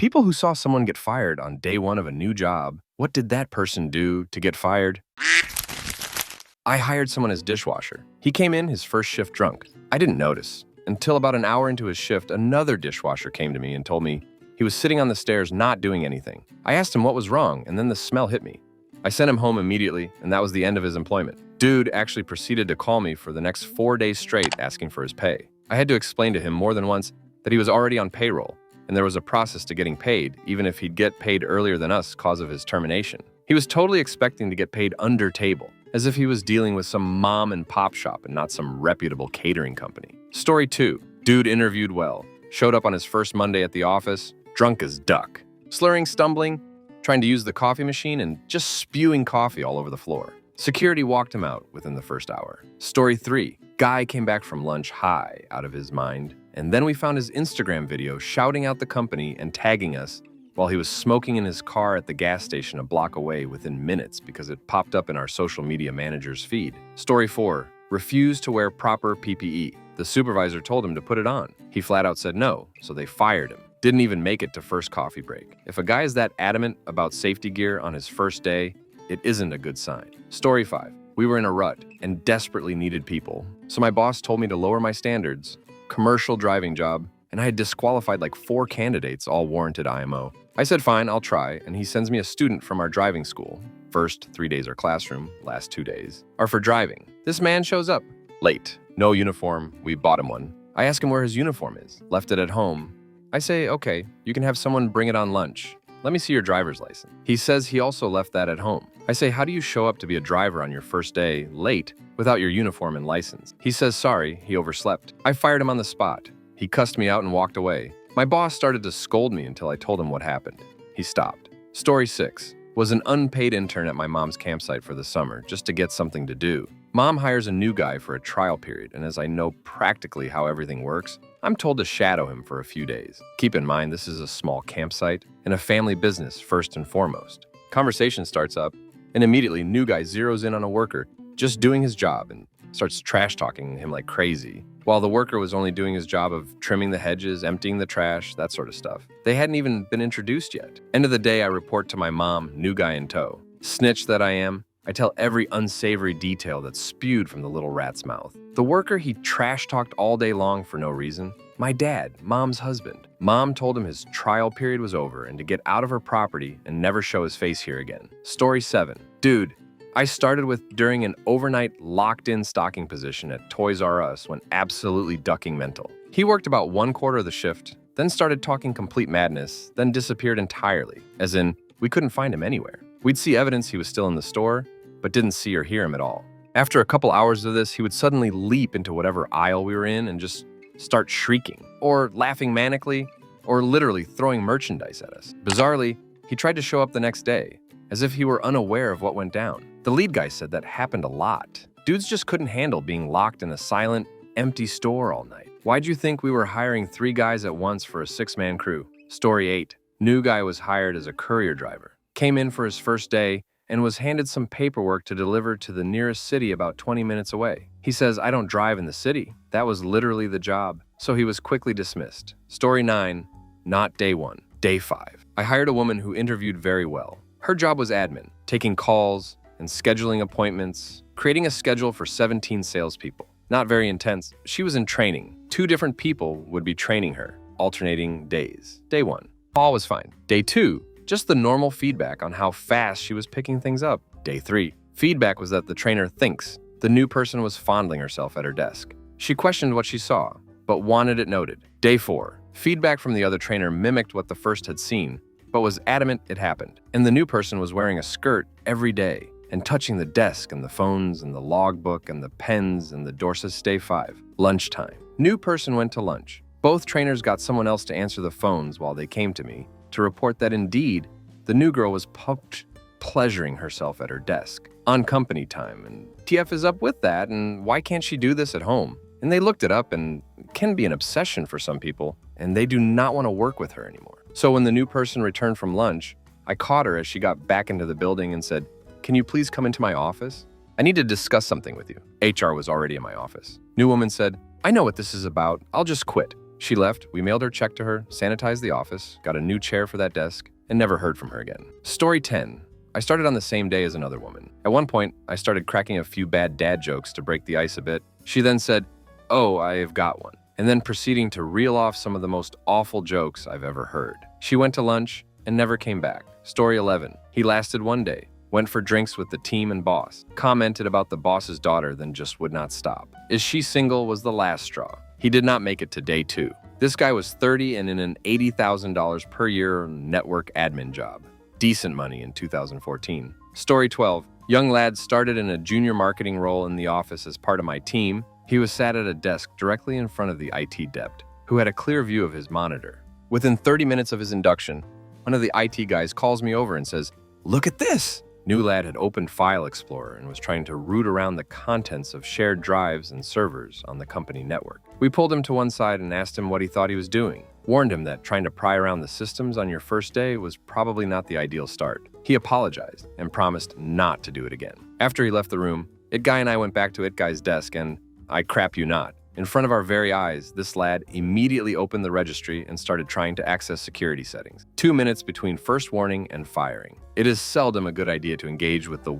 People who saw someone get fired on day one of a new job, what did that person do to get fired? I hired someone as dishwasher. He came in his first shift drunk. I didn't notice. Until about an hour into his shift, another dishwasher came to me and told me he was sitting on the stairs not doing anything. I asked him what was wrong, and then the smell hit me. I sent him home immediately, and that was the end of his employment. Dude actually proceeded to call me for the next 4 days straight asking for his pay. I had to explain to him more than once that he was already on payroll, and there was a process to getting paid, even if he'd get paid earlier than us cause of his termination. He was totally expecting to get paid under table, as if he was dealing with some mom and pop shop and not some reputable catering company. Story 2. Dude interviewed well, showed up on his first Monday at the office, drunk as duck, slurring, stumbling, trying to use the coffee machine, and just spewing coffee all over the floor. Security walked him out within the first hour. Story 3. Guy came back from lunch high out of his mind, and then we found his Instagram video shouting out the company and tagging us while he was smoking in his car at the gas station a block away within minutes because it popped up in our social media manager's feed. Story 4. Refused to wear proper PPE. The supervisor told him to put it on. He flat out said no, so they fired him. Didn't even make it to first coffee break. If a guy is that adamant about safety gear on his first day, it isn't a good sign. Story 5. We were in a rut and desperately needed people, so my boss told me to lower my standards. Commercial driving job, and I had disqualified like 4 candidates, all warranted IMO. I said fine, I'll try, and he sends me a student from our driving school. First 3 days are classroom, last 2 days are for driving. This man shows up. Late. No uniform. We bought him one. I ask him where his uniform is. Left it at home. I say, okay, you can have someone bring it on lunch. Let me see your driver's license. He says he also left that at home. I say, how do you show up to be a driver on your first day, late, without your uniform and license? He says sorry, he overslept. I fired him on the spot. He cussed me out and walked away. My boss started to scold me until I told him what happened. He stopped. Story 6. Was an unpaid intern at my mom's campsite for the summer, just to get something to do. Mom hires a new guy for a trial period, and as I know practically how everything works, I'm told to shadow him for a few days. Keep in mind, this is a small campsite and a family business first and foremost. Conversation starts up, and immediately new guy zeroes in on a worker just doing his job and starts trash-talking him like crazy, while the worker was only doing his job of trimming the hedges, emptying the trash, that sort of stuff. They hadn't even been introduced yet. End of the day, I report to my mom, new guy in tow. Snitch that I am, I tell every unsavory detail that spewed from the little rat's mouth. The worker he trash-talked all day long for no reason. My dad, mom's husband. Mom told him his trial period was over and to get out of her property and never show his face here again. Story 7. Dude, I started with during an overnight locked-in stocking position at Toys R Us when absolutely ducking mental. He worked about 1/4 of the shift, then started talking complete madness, then disappeared entirely, as in, we couldn't find him anywhere. We'd see evidence he was still in the store, but didn't see or hear him at all. After a couple hours of this, he would suddenly leap into whatever aisle we were in and just start shrieking, or laughing manically, or literally throwing merchandise at us. Bizarrely, he tried to show up the next day, as if he were unaware of what went down. The lead guy said that happened a lot. Dudes just couldn't handle being locked in a silent, empty store all night. Why'd you think we were hiring 3 guys at once for a 6-man crew? Story 8. New guy was hired as a courier driver. Came in for his first day and was handed some paperwork to deliver to the nearest city about 20 minutes away. He says, I don't drive in the city. That was literally the job. So he was quickly dismissed. Story 9. Not day 1. Day 5. I hired a woman who interviewed very well. Her job was admin, taking calls and scheduling appointments, creating a schedule for 17 salespeople. Not very intense. She was in training. 2 different people would be training her, alternating days. Day 1. All was fine. Day 2. Just the normal feedback on how fast she was picking things up. Day 3. Feedback was that the trainer thinks the new person was fondling herself at her desk. She questioned what she saw, but wanted it noted. Day 4. Feedback from the other trainer mimicked what the first had seen, but was adamant it happened. And the new person was wearing a skirt every day and touching the desk and the phones and the logbook and the pens and the Dorsus. Day 5. Lunchtime. New person went to lunch. Both trainers got someone else to answer the phones while they came to me to report that indeed, the new girl was pleasuring herself at her desk on company time, and TF is up with that, and why can't she do this at home? And they looked it up, and it can be an obsession for some people, and they do not want to work with her anymore. So when the new person returned from lunch, I caught her as she got back into the building and said, can you please come into my office? I need to discuss something with you. HR was already in my office. New woman said, I know what this is about. I'll just quit. She left, we mailed her check to her, sanitized the office, got a new chair for that desk, and never heard from her again. Story 10. I started on the same day as another woman. At one point, I started cracking a few bad dad jokes to break the ice a bit. She then said, "Oh, I have got one," and then proceeding to reel off some of the most awful jokes I've ever heard. She went to lunch and never came back. Story 11. He lasted one day, went for drinks with the team and boss, commented about the boss's daughter, then just would not stop. Is she single was the last straw. He did not make it to day 2. This guy was 30 and in an $80,000 per year network admin job. Decent money in 2014. Story 12. Young lad started in a junior marketing role in the office as part of my team. He was sat at a desk directly in front of the IT dept, who had a clear view of his monitor. Within 30 minutes of his induction, one of the IT guys calls me over and says, "Look at this!" New lad had opened File Explorer and was trying to root around the contents of shared drives and servers on the company network. We pulled him to one side and asked him what he thought he was doing. Warned him that trying to pry around the systems on your first day was probably not the ideal start. He apologized and promised not to do it again. After he left the room, It Guy and I went back to It Guy's desk and, I crap you not, in front of our very eyes, this lad immediately opened the registry and started trying to access security settings. 2 minutes between first warning and firing. It is seldom a good idea to engage with the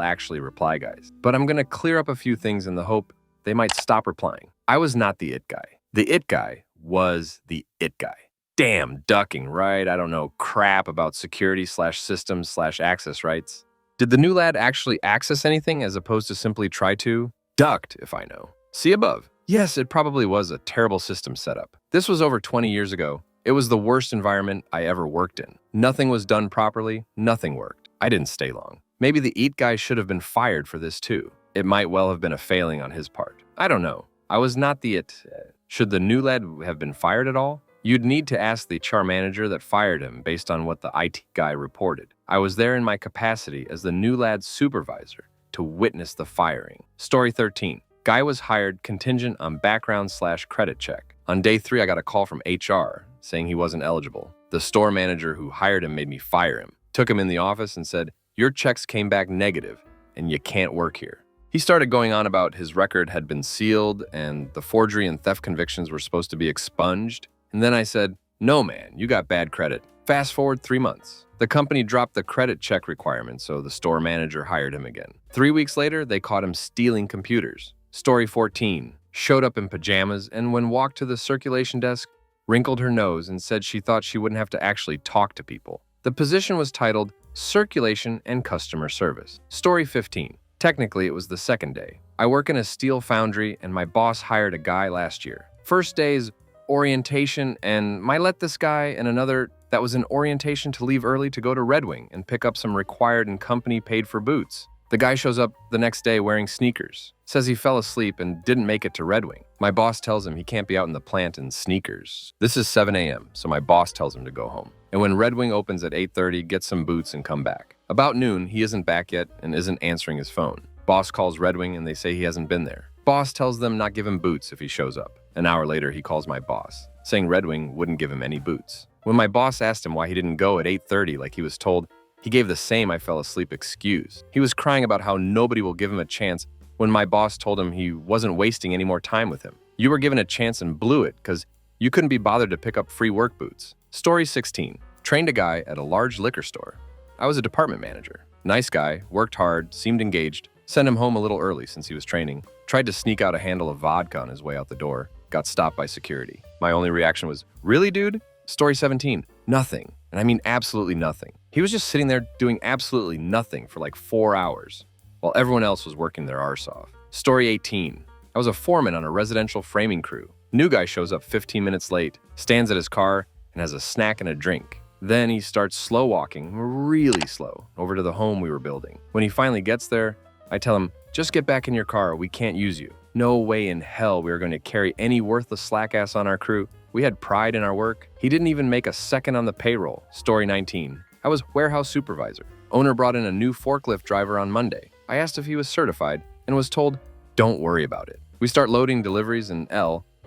actually reply guys, but I'm going to clear up a few things in the hope they might stop replying. I was not the It Guy. The It Guy was the It Guy. Damn ducking, right? I don't know crap about security/systems/access rights. Did the new lad actually access anything as opposed to simply try to? Ducked, if I know. See above. Yes, it probably was a terrible system setup. This was over 20 years ago. It was the worst environment I ever worked in. Nothing was done properly, nothing worked. I didn't stay long. Maybe the It Guy should have been fired for this too. It might well have been a failing on his part. I don't know. I was not the It. Should the new lad have been fired at all? You'd need to ask the HR manager that fired him based on what the IT guy reported. I was there in my capacity as the new lad's supervisor to witness the firing. Story 13. Guy was hired contingent on background/credit check. On day 3, I got a call from HR saying he wasn't eligible. The store manager who hired him made me fire him. Took him in the office and said, "Your checks came back negative and you can't work here." He started going on about his record had been sealed and the forgery and theft convictions were supposed to be expunged. And then I said, "No man, you got bad credit." Fast forward 3 months. The company dropped the credit check requirement, so the store manager hired him again. 3 weeks later, they caught him stealing computers. Story 14. Showed up in pajamas and when walked to the circulation desk, wrinkled her nose and said she thought she wouldn't have to actually talk to people. The position was titled Circulation and Customer Service. Story 15. Technically, it was the second day. I work in a steel foundry and my boss hired a guy last year. First day's orientation and might let this guy and another that was in orientation to leave early to go to Red Wing and pick up some required and company paid for boots. The guy shows up the next day wearing sneakers. Says he fell asleep and didn't make it to Red Wing. My boss tells him he can't be out in the plant in sneakers. This is 7 a.m., so my boss tells him to go home. And when Red Wing opens at 8:30, get some boots and come back. About noon, he isn't back yet and isn't answering his phone. Boss calls Red Wing and they say he hasn't been there. Boss tells them not give him boots if he shows up. An hour later, he calls my boss, saying Red Wing wouldn't give him any boots. When my boss asked him why he didn't go at 8:30 like he was told, he gave the same "I fell asleep" excuse. He was crying about how nobody will give him a chance when my boss told him he wasn't wasting any more time with him. You were given a chance and blew it because you couldn't be bothered to pick up free work boots. Story 16. Trained a guy at a large liquor store. I was a department manager. Nice guy, worked hard, seemed engaged. Sent him home a little early since he was training. Tried to sneak out a handle of vodka on his way out the door. Got stopped by security. My only reaction was, "Really, dude?" Story 17. Nothing. And I mean absolutely nothing. He was just sitting there doing absolutely nothing for like 4 hours, while everyone else was working their arse off. Story 18. I was a foreman on a residential framing crew. New guy shows up 15 minutes late, stands at his car, and has a snack and a drink. Then he starts slow walking, really slow, over to the home we were building. When he finally gets there, I tell him, "Just get back in your car, we can't use you." No way in hell we were going to carry any worthless slack ass on our crew. We had pride in our work. He didn't even make a second on the payroll. Story 19. I was warehouse supervisor. Owner brought in a new forklift driver on Monday. I asked if he was certified and was told, "Don't worry about it." We start loading deliveries and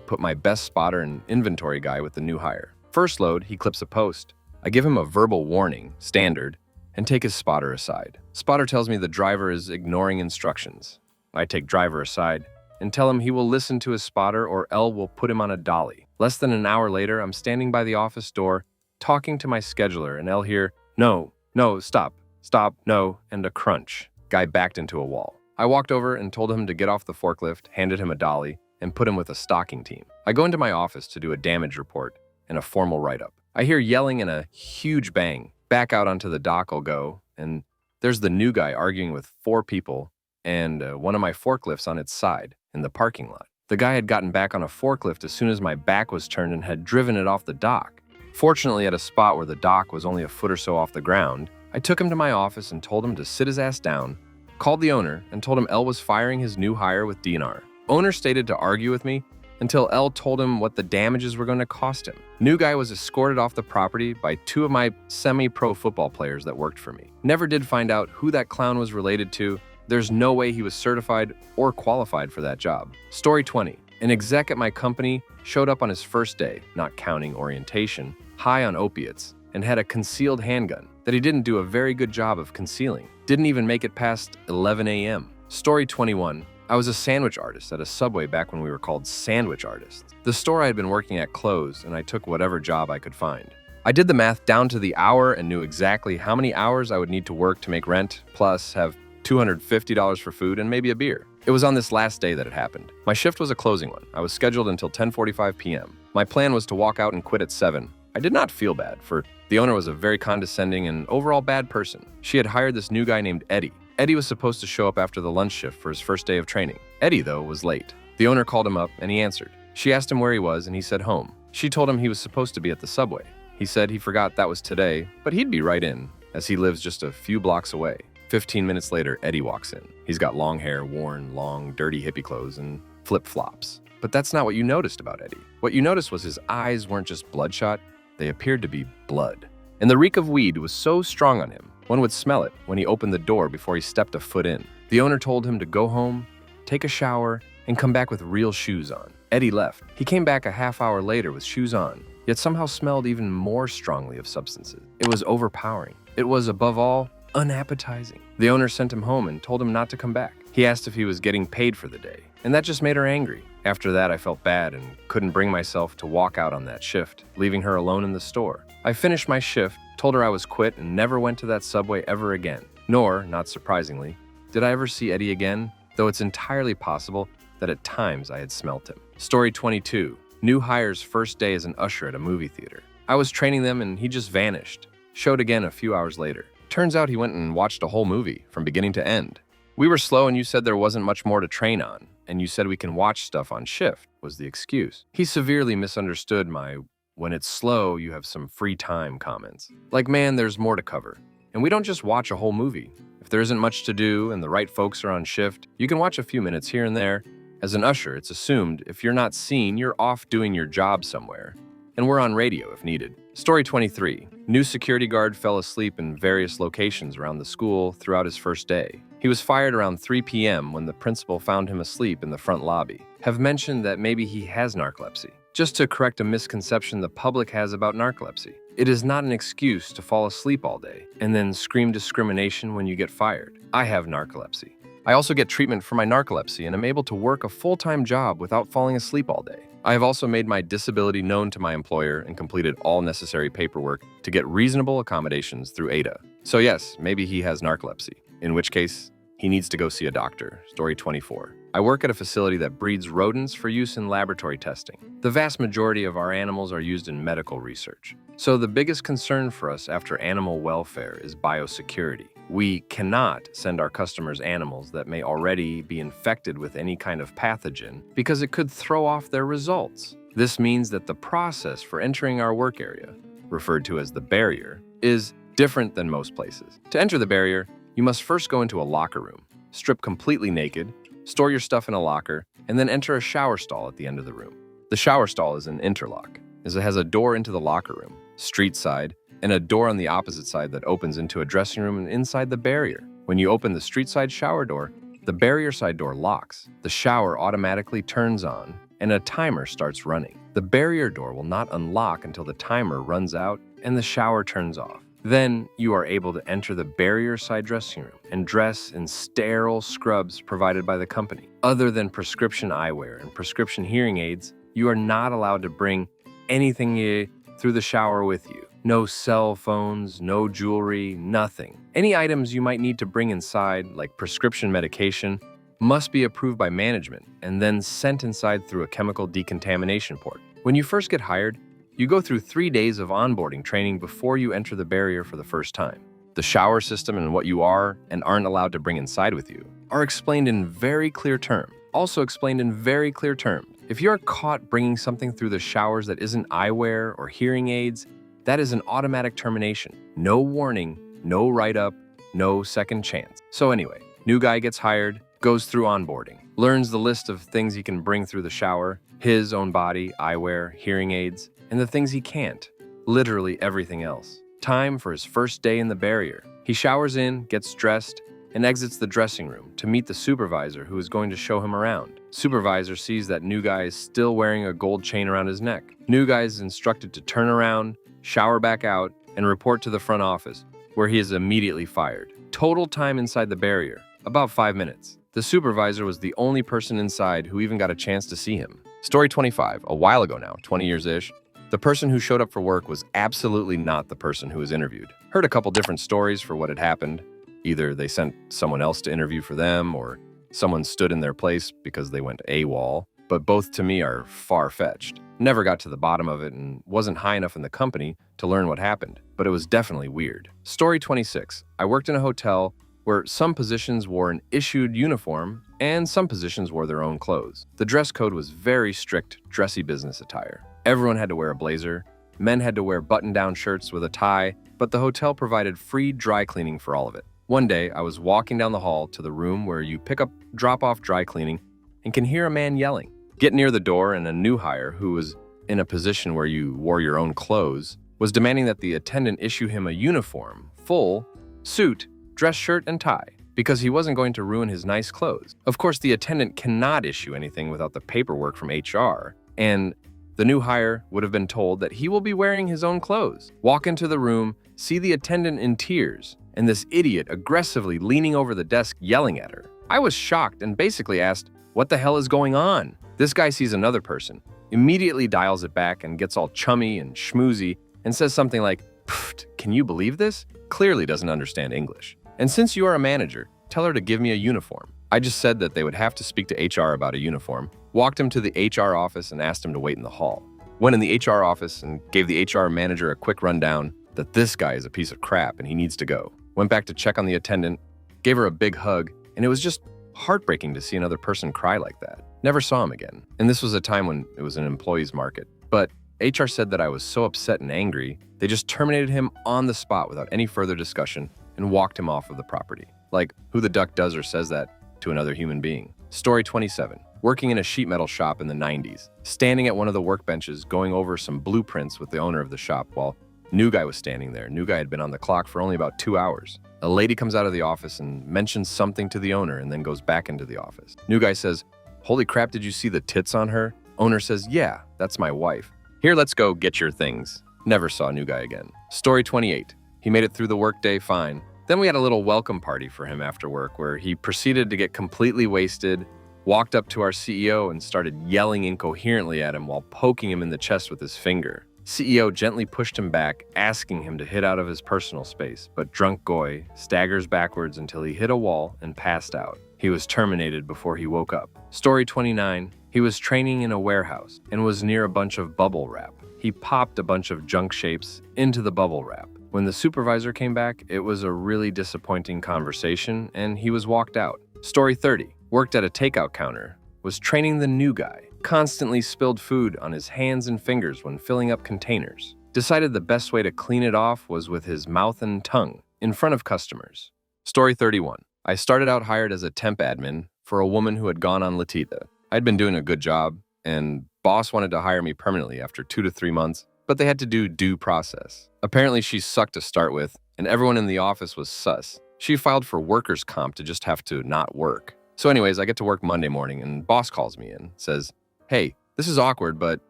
put my best spotter and inventory guy with the new hire. First load, he clips a post. I give him a verbal warning, standard, and take his spotter aside. Spotter tells me the driver is ignoring instructions. I take driver aside and tell him he will listen to his spotter or will put him on a dolly. Less than an hour later, I'm standing by the office door, talking to my scheduler, and I'll hear, "No, no, stop, stop, no," and a crunch. Guy backed into a wall. I walked over and told him to get off the forklift, handed him a dolly, and put him with a stocking team. I go into my office to do a damage report and a formal write-up. I hear yelling and a huge bang. Back out onto the dock I'll go, and there's the new guy arguing with 4 people and one of my forklifts on its side in the parking lot. The guy had gotten back on a forklift as soon as my back was turned and had driven it off the dock. Fortunately, at a spot where the dock was only a foot or so off the ground, I took him to my office and told him to sit his ass down, called the owner, and told him L was firing his new hire with DNR. Owner stated to argue with me until L told him what the damages were going to cost him. New guy was escorted off the property by 2 of my semi-pro football players that worked for me. Never did find out who that clown was related to. There's no way he was certified or qualified for that job. Story 20. An exec at my company showed up on his first day, not counting orientation, high on opiates, and had a concealed handgun that he didn't do a very good job of concealing. Didn't even make it past 11 a.m. Story 21. I was a sandwich artist at a Subway back when we were called sandwich artists. The store I had been working at closed, and I took whatever job I could find. I did the math down to the hour and knew exactly how many hours I would need to work to make rent, plus have $250 for food and maybe a beer. It was on this last day that it happened. My shift was a closing one. I was scheduled until 10:45 p.m. My plan was to walk out and quit at 7. I did not feel bad, for the owner was a very condescending and overall bad person. She had hired this new guy named Eddie. Eddie was supposed to show up after the lunch shift for his first day of training. Eddie, though, was late. The owner called him up and he answered. She asked him where he was and he said home. She told him he was supposed to be at the Subway. He said he forgot that was today, but he'd be right in, as he lives just a few blocks away. 15 minutes later, Eddie walks in. He's got long hair, worn, long, dirty hippie clothes, and flip-flops. But that's not what you noticed about Eddie. What you noticed was his eyes weren't just bloodshot, they appeared to be blood. And the reek of weed was so strong on him, one would smell it when he opened the door before he stepped a foot in. The owner told him to go home, take a shower, and come back with real shoes on. Eddie left. He came back a half hour later with shoes on, yet somehow smelled even more strongly of substances. It was overpowering. It was, above all, unappetizing. The owner sent him home and told him not to come back. He asked if he was getting paid for the day, and that just made her angry. After that, I felt bad and couldn't bring myself to walk out on that shift, leaving her alone in the store. I finished my shift, told her I was quit, and never went to that Subway ever again. Nor, not surprisingly, did I ever see Eddie again, though it's entirely possible that at times I had smelt him. Story 22. New hire's first day as an usher at a movie theater. I was training them and he just vanished. Showed again a few hours later. Turns out he went and watched a whole movie from beginning to end. We were slow and you said there wasn't much more to train on, and you said we can watch stuff on shift, was the excuse. He severely misunderstood my "when it's slow, you have some free time" comments. Like, man, there's more to cover. And we don't just watch a whole movie. If there isn't much to do and the right folks are on shift, you can watch a few minutes here and there. As an usher, it's assumed if you're not seen, you're off doing your job somewhere. And we're on radio if needed. Story 23. New security guard fell asleep in various locations around the school throughout his first day. He was fired around 3 p.m. when the principal found him asleep in the front lobby. Have mentioned that maybe he has narcolepsy. Just to correct a misconception the public has about narcolepsy. It is not an excuse to fall asleep all day and then scream discrimination when you get fired. I have narcolepsy. I also get treatment for my narcolepsy and am able to work a full-time job without falling asleep all day. I have also made my disability known to my employer and completed all necessary paperwork to get reasonable accommodations through ADA. So yes, maybe he has narcolepsy, in which case he needs to go see a doctor. Story 24. I work at a facility that breeds rodents for use in laboratory testing. The vast majority of our animals are used in medical research. So the biggest concern for us after animal welfare is biosecurity. We cannot send our customers animals that may already be infected with any kind of pathogen because it could throw off their results. This means that the process for entering our work area, referred to as the barrier, is different than most places. To enter the barrier, you must first go into a locker room, strip completely naked, store your stuff in a locker, and then enter a shower stall at the end of the room. The shower stall is an interlock, as it has a door into the locker room, street side, and a door on the opposite side that opens into a dressing room and inside the barrier. When you open the street side shower door, the barrier side door locks, the shower automatically turns on, and a timer starts running. The barrier door will not unlock until the timer runs out and the shower turns off. Then you are able to enter the barrier side dressing room and dress in sterile scrubs provided by the company. Other than prescription eyewear and prescription hearing aids, You are not allowed to bring anything through the shower with you. No cell phones, no jewelry, nothing. Any items you might need to bring inside, like prescription medication, must be approved by management and then sent inside through a chemical decontamination port. When you first get hired, you go through 3 days of onboarding training before you enter the barrier for the first time. The shower system and what you are and aren't allowed to bring inside with you are explained in very clear terms. Also explained in very clear terms. If you're caught bringing something through the showers that isn't eyewear or hearing aids, that is an automatic termination. No warning, no write-up, no second chance. So anyway, new guy gets hired, goes through onboarding, learns the list of things he can bring through the shower, his own body, eyewear, hearing aids, and the things he can't, literally everything else. Time for his first day in the barrier. He showers in, gets dressed, and exits the dressing room to meet the supervisor who is going to show him around. Supervisor sees that new guy is still wearing a gold chain around his neck. New guy is instructed to turn around, shower back out, and report to the front office, where he is immediately fired. Total time inside the barrier, about 5 minutes. The supervisor was the only person inside who even got a chance to see him. Story 25, a while ago now, 20 years-ish. The person who showed up for work was absolutely not the person who was interviewed. Heard a couple different stories for what had happened. Either they sent someone else to interview for them, or someone stood in their place because they went AWOL. But both to me are far-fetched. Never got to the bottom of it and wasn't high enough in the company to learn what happened, but it was definitely weird. Story 26. I worked in a hotel where some positions wore an issued uniform and some positions wore their own clothes. The dress code was very strict, dressy business attire. Everyone had to wear a blazer. Men had to wear button-down shirts with a tie, but the hotel provided free dry cleaning for all of it. One day, I was walking down the hall to the room where you pick up drop-off dry cleaning and can hear a man yelling. Get near the door, and a new hire, who was in a position where you wore your own clothes, was demanding that the attendant issue him a uniform, full, suit, dress shirt, and tie, because he wasn't going to ruin his nice clothes. Of course, the attendant cannot issue anything without the paperwork from HR, and the new hire would have been told that he will be wearing his own clothes. Walk into the room, see the attendant in tears, and this idiot aggressively leaning over the desk yelling at her. I was shocked and basically asked, "What the hell is going on?" This guy sees another person, immediately dials it back and gets all chummy and schmoozy and says something like, "Pfft, can you believe this?" Clearly doesn't understand English. "And since you are a manager, tell her to give me a uniform." I just said that they would have to speak to HR about a uniform, walked him to the HR office and asked him to wait in the hall. Went in the HR office and gave the HR manager a quick rundown that this guy is a piece of crap and he needs to go. Went back to check on the attendant, gave her a big hug, and it was just heartbreaking to see another person cry like that. Never saw him again. And this was a time when it was an employee's market. But HR said that I was so upset and angry, they just terminated him on the spot without any further discussion and walked him off of the property. Like, who the duck does or says that to another human being? Story 27. Working in a sheet metal shop in the 90s. Standing at one of the workbenches going over some blueprints with the owner of the shop while new guy was standing there. New guy had been on the clock for only about 2 hours. A lady comes out of the office and mentions something to the owner and then goes back into the office. New guy says, "Holy crap, did you see the tits on her?" Owner says, "Yeah, that's my wife. Here, let's go get your things." Never saw new guy again. Story 28. He made it through the workday fine. Then we had a little welcome party for him after work where he proceeded to get completely wasted, walked up to our CEO and started yelling incoherently at him while poking him in the chest with his finger. CEO gently pushed him back, asking him to hit out of his personal space, but drunk Goy staggers backwards until he hit a wall and passed out. He was terminated before he woke up. Story 29. He was training in a warehouse and was near a bunch of bubble wrap. He popped a bunch of junk shapes into the bubble wrap. When the supervisor came back, it was a really disappointing conversation and he was walked out. Story 30. Worked at a takeout counter. Was training the new guy. Constantly spilled food on his hands and fingers when filling up containers. Decided the best way to clean it off was with his mouth and tongue in front of customers. Story 31. I started out hired as a temp admin for a woman who had gone on Latita. I'd been doing a good job, and boss wanted to hire me permanently after 2 to 3 months, but they had to do due process. Apparently she sucked to start with, and everyone in the office was sus. She filed for workers' comp to just have to not work. So anyways, I get to work Monday morning, and boss calls me in, says, "Hey, this is awkward, but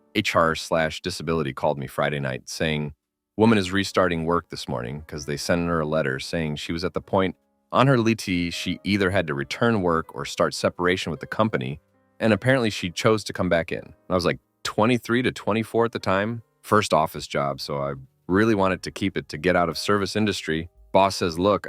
HR/disability called me Friday night saying, woman is restarting work this morning because they sent her a letter saying she was at the point on her LT she either had to return work or start separation with the company, and apparently she chose to come back in." And I was like, 23 to 24 at the time. First office job, so I really wanted to keep it to get out of service industry. Boss says, look,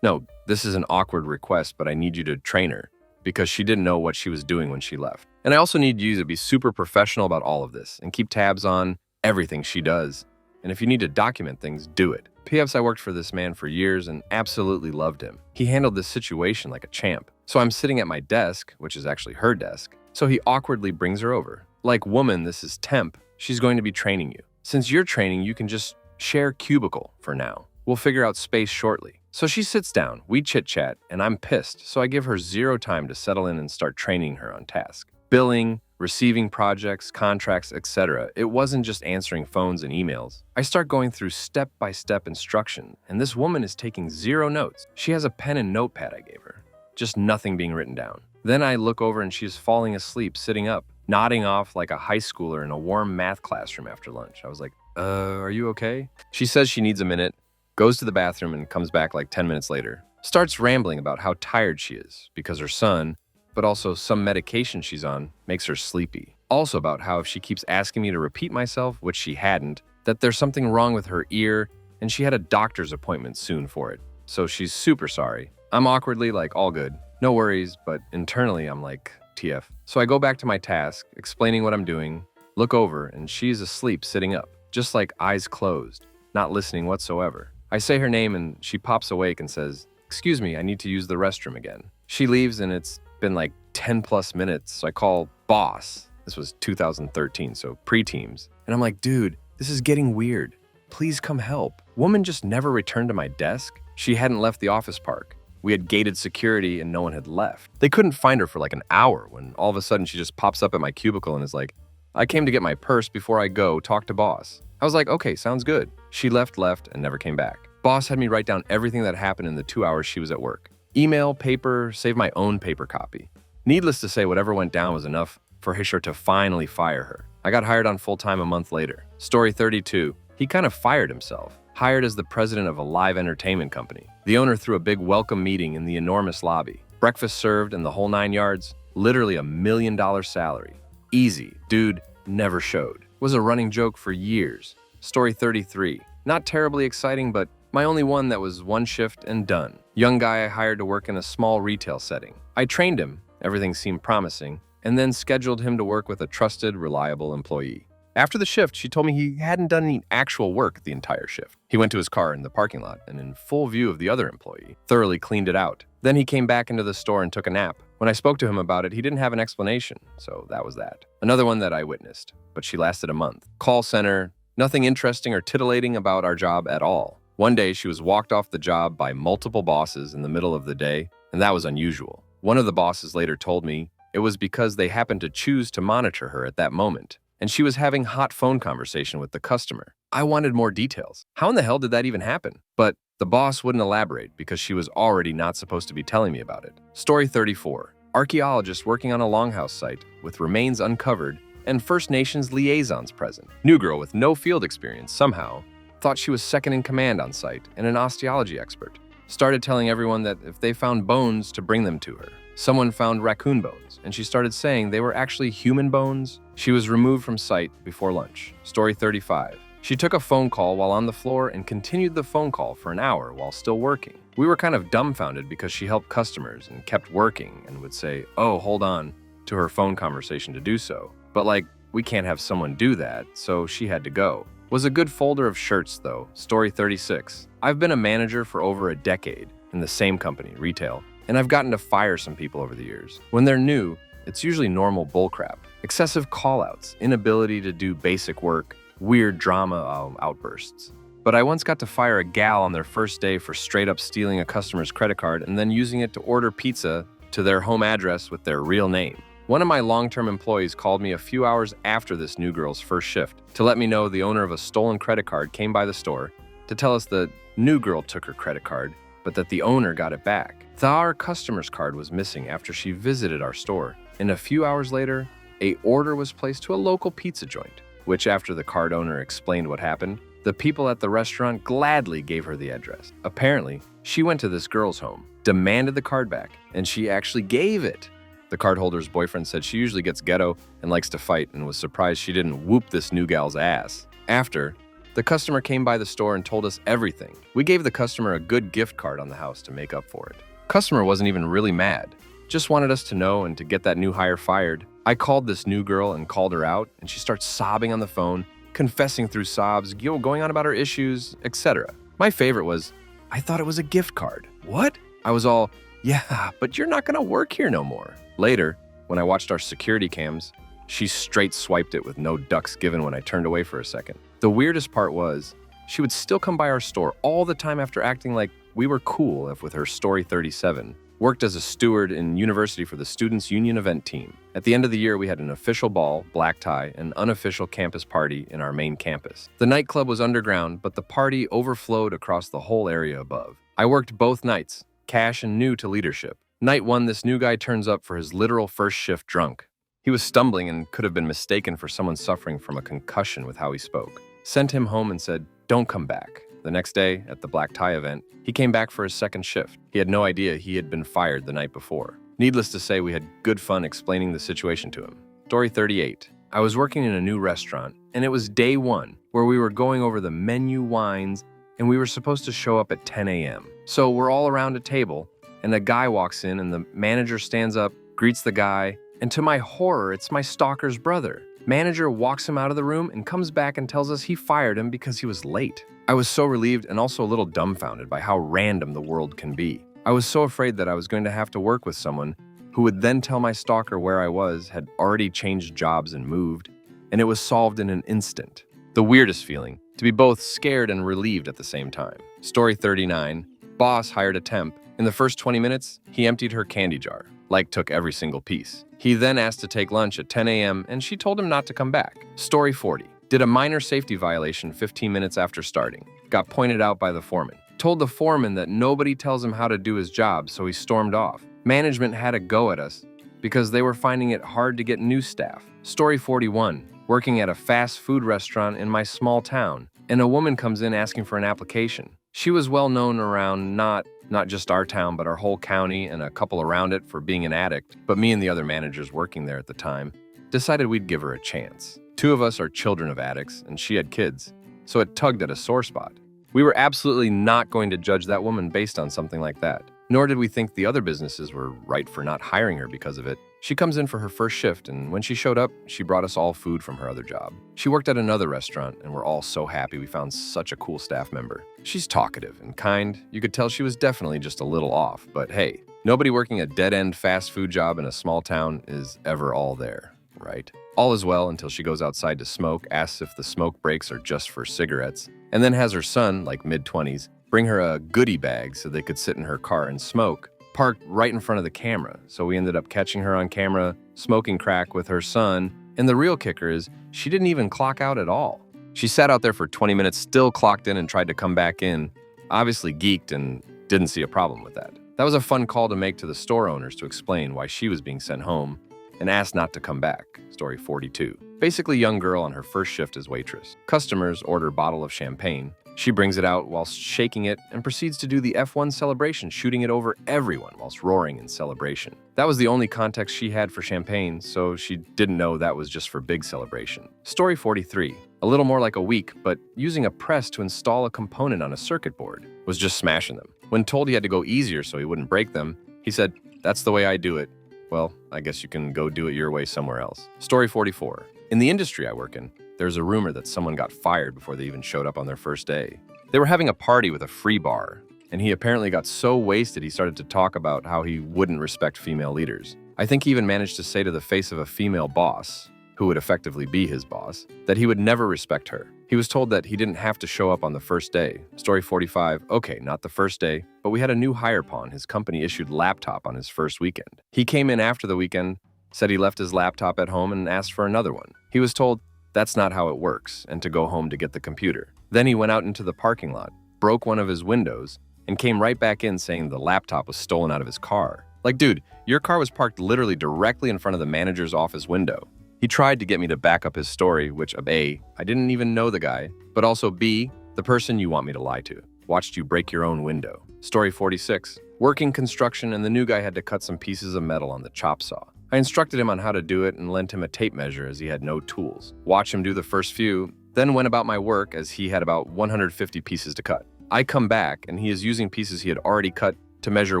no, this is an awkward request, but I need you to train her because she didn't know what she was doing when she left. And I also need you to be super professional about all of this and keep tabs on everything she does. And if you need to document things, do it. P.S. I worked for this man for years and absolutely loved him. He handled this situation like a champ. So I'm sitting at my desk, which is actually her desk. So he awkwardly brings her over. Like, woman, this is temp. She's going to be training you. Since you're training, you can just share cubicle for now. We'll figure out space shortly. So she sits down, we chit-chat, and I'm pissed, so I give her zero time to settle in and start training her on task. Billing, receiving projects, contracts, etc. It wasn't just answering phones and emails. I start going through step-by-step instruction, and this woman is taking zero notes. She has a pen and notepad I gave her, just nothing being written down. Then I look over and she's falling asleep, sitting up, nodding off like a high schooler in a warm math classroom after lunch. I was like, are you okay? She says she needs a minute, goes to the bathroom and comes back like 10 minutes later. Starts rambling about how tired she is because her son, but also some medication she's on, makes her sleepy. Also about how if she keeps asking me to repeat myself, which she hadn't, that there's something wrong with her ear and she had a doctor's appointment soon for it. So she's super sorry. I'm awkwardly like, all good, no worries, but internally I'm like, TF. So I go back to my task, explaining what I'm doing, look over, and she's asleep sitting up, just like eyes closed, not listening whatsoever. I say her name and she pops awake and says, excuse me, I need to use the restroom again. She leaves and it's been like 10 plus minutes, so I call boss. This was 2013, so pre-teams. And I'm like, dude, this is getting weird. Please come help. Woman just never returned to my desk. She hadn't left the office park. We had gated security and no one had left. They couldn't find her for like an hour when all of a sudden she just pops up at my cubicle and is like, I came to get my purse before I go talk to boss. I was like, okay, sounds good. She left, and never came back. Boss had me write down everything that happened in the 2 hours she was at work. Email, paper, save my own paper copy. Needless to say, whatever went down was enough for Hisher to finally fire her. I got hired on full-time a month later. Story 32, he kind of fired himself. Hired as the president of a live entertainment company. The owner threw a big welcome meeting in the enormous lobby. Breakfast served and the whole 9 yards. Literally $1 million salary. Easy. Dude never showed. Was a running joke for years. Story 33. Not terribly exciting, but my only one that was one shift and done. Young guy I hired to work in a small retail setting. I trained him, everything seemed promising, and then scheduled him to work with a trusted, reliable employee. After the shift, she told me he hadn't done any actual work the entire shift. He went to his car in the parking lot and in full view of the other employee, thoroughly cleaned it out. Then he came back into the store and took a nap. When I spoke to him about it, he didn't have an explanation, so that was that. Another one that I witnessed, but she lasted a month. Call center, nothing interesting or titillating about our job at all. One day, she was walked off the job by multiple bosses in the middle of the day, and that was unusual. One of the bosses later told me it was because they happened to choose to monitor her at that moment, and she was having hot phone conversation with the customer. I wanted more details. How in the hell did that even happen? But the boss wouldn't elaborate because she was already not supposed to be telling me about it. Story 34. Archaeologist working on a longhouse site with remains uncovered and First Nations liaisons present. New girl with no field experience somehow thought she was second in command on site and an osteology expert. Started telling everyone that if they found bones to bring them to her. Someone found raccoon bones, and she started saying they were actually human bones. She was removed from site before lunch. Story 35. She took a phone call while on the floor and continued the phone call for an hour while still working. We were kind of dumbfounded because she helped customers and kept working and would say, oh, hold on, to her phone conversation to do so. But like, we can't have someone do that, so she had to go. Was a good folder of shirts though. Story 36. I've been a manager for over a decade in the same company, retail, and I've gotten to fire some people over the years. When they're new, it's usually normal bullcrap. Excessive callouts, inability to do basic work, weird drama outbursts. But I once got to fire a gal on their first day for straight up stealing a customer's credit card and then using it to order pizza to their home address with their real name. One of my long-term employees called me a few hours after this new girl's first shift to let me know the owner of a stolen credit card came by the store to tell us the new girl took her credit card, but that the owner got it back. Our customer's card was missing after she visited our store, and a few hours later, an order was placed to a local pizza joint, which after the card owner explained what happened, the people at the restaurant gladly gave her the address. Apparently, she went to this girl's home, demanded the card back, and she actually gave it. The The cardholder's boyfriend said she usually gets ghetto and likes to fight and was surprised she didn't whoop this new gal's ass. After, the customer came by the store and told us everything. We gave the customer a good gift card on the house to make up for it. Customer wasn't even really mad, just wanted us to know and to get that new hire fired. I called this new girl and called her out, and she starts sobbing on the phone, confessing through sobs, going on about her issues, etc. My favorite was, I thought it was a gift card. What? I was all, yeah, but you're not gonna work here no more. Later, when I watched our security cams, she straight swiped it with no ducks given when I turned away for a second. The weirdest part was, she would still come by our store all the time after acting like we were cool with her Story 37. Worked as a steward in university for the Students' Union event team. At the end of the year, we had an official ball, black tie, and unofficial campus party in our main campus. The nightclub was underground, but the party overflowed across the whole area above. I worked both nights, cash and new to leadership. Night one, this new guy turns up for his literal first shift drunk. He was stumbling and could have been mistaken for someone suffering from a concussion with how he spoke. Sent him home and said, don't come back. The next day, at the black tie event, he came back for his second shift. He had no idea he had been fired the night before. Needless to say, we had good fun explaining the situation to him. Story 38. I was working in a new restaurant, and it was day one, where we were going over the menu, wines, and we were supposed to show up at 10 a.m. So we're all around a table, and a guy walks in, and the manager stands up, greets the guy, and to my horror, it's my stalker's brother. Manager walks him out of the room and comes back and tells us he fired him because he was late. I was so relieved and also a little dumbfounded by how random the world can be. I was so afraid that I was going to have to work with someone who would then tell my stalker where I was, had already changed jobs and moved, and it was solved in an instant. The weirdest feeling, to be both scared and relieved at the same time. Story 39. Boss hired a temp. In the first 20 minutes, he emptied her candy jar. Like took every single piece. He then asked to take lunch at 10 a.m. and she told him not to come back. Story 40. Did a minor safety violation 15 minutes after starting. Got pointed out by the foreman. Told the foreman that nobody tells him how to do his job, so he stormed off. Management had a go at us because they were finding it hard to get new staff. Story 41. Working at a fast food restaurant in my small town, and a woman comes in asking for an application. She was well known around not just our town, but our whole county and a couple around it for being an addict, but me and the other managers working there at the time decided we'd give her a chance. Two of us are children of addicts, and she had kids, so it tugged at a sore spot. We were absolutely not going to judge that woman based on something like that, nor did we think the other businesses were right for not hiring her because of it. She comes in for her first shift, and when she showed up, she brought us all food from her other job. She worked at another restaurant, and we're all so happy we found such a cool staff member. She's talkative and kind. You could tell she was definitely just a little off, but hey, nobody working a dead-end fast food job in a small town is ever all there, right? All is well until she goes outside to smoke, asks if the smoke breaks are just for cigarettes, and then has her son, like mid-20s, bring her a goodie bag so they could sit in her car and smoke, parked right in front of the camera. So we ended up catching her on camera, smoking crack with her son, and the real kicker is she didn't even clock out at all. She sat out there for 20 minutes, still clocked in and tried to come back in, obviously geeked and didn't see a problem with that. That was a fun call to make to the store owners to explain why she was being sent home and asked not to come back. Story 42. Basically young girl on her first shift as waitress. Customers order a bottle of champagne. She brings it out whilst shaking it and proceeds to do the F1 celebration, shooting it over everyone whilst roaring in celebration. That was the only context she had for champagne, so she didn't know that was just for big celebration. Story 43. A little more like a week, but using a press to install a component on a circuit board. Was just smashing them. When told he had to go easier so he wouldn't break them, he said, "That's the way I do it." Well, I guess you can go do it your way somewhere else. Story 44. In the industry I work in, there's a rumor that someone got fired before they even showed up on their first day. They were having a party with a free bar, and he apparently got so wasted he started to talk about how he wouldn't respect female leaders. I think he even managed to say to the face of a female boss, who would effectively be his boss, that he would never respect her. He was told that he didn't have to show up on the first day. Story 45. Okay, not the first day, but we had a new hire pawn. His company issued laptop on his first weekend. He came in after the weekend, said he left his laptop at home and asked for another one. He was told that's not how it works and to go home to get the computer. Then he went out into the parking lot, broke one of his windows, and came right back in saying the laptop was stolen out of his car. Like, dude, your car was parked literally directly in front of the manager's office window. He tried to get me to back up his story, which A, I didn't even know the guy, but also B, the person you want me to lie to. Watched you break your own window. Story 46. Working construction and the new guy had to cut some pieces of metal on the chop saw. I instructed him on how to do it and lent him a tape measure as he had no tools. Watched him do the first few, then went about my work as he had about 150 pieces to cut. I come back and he is using pieces he had already cut to measure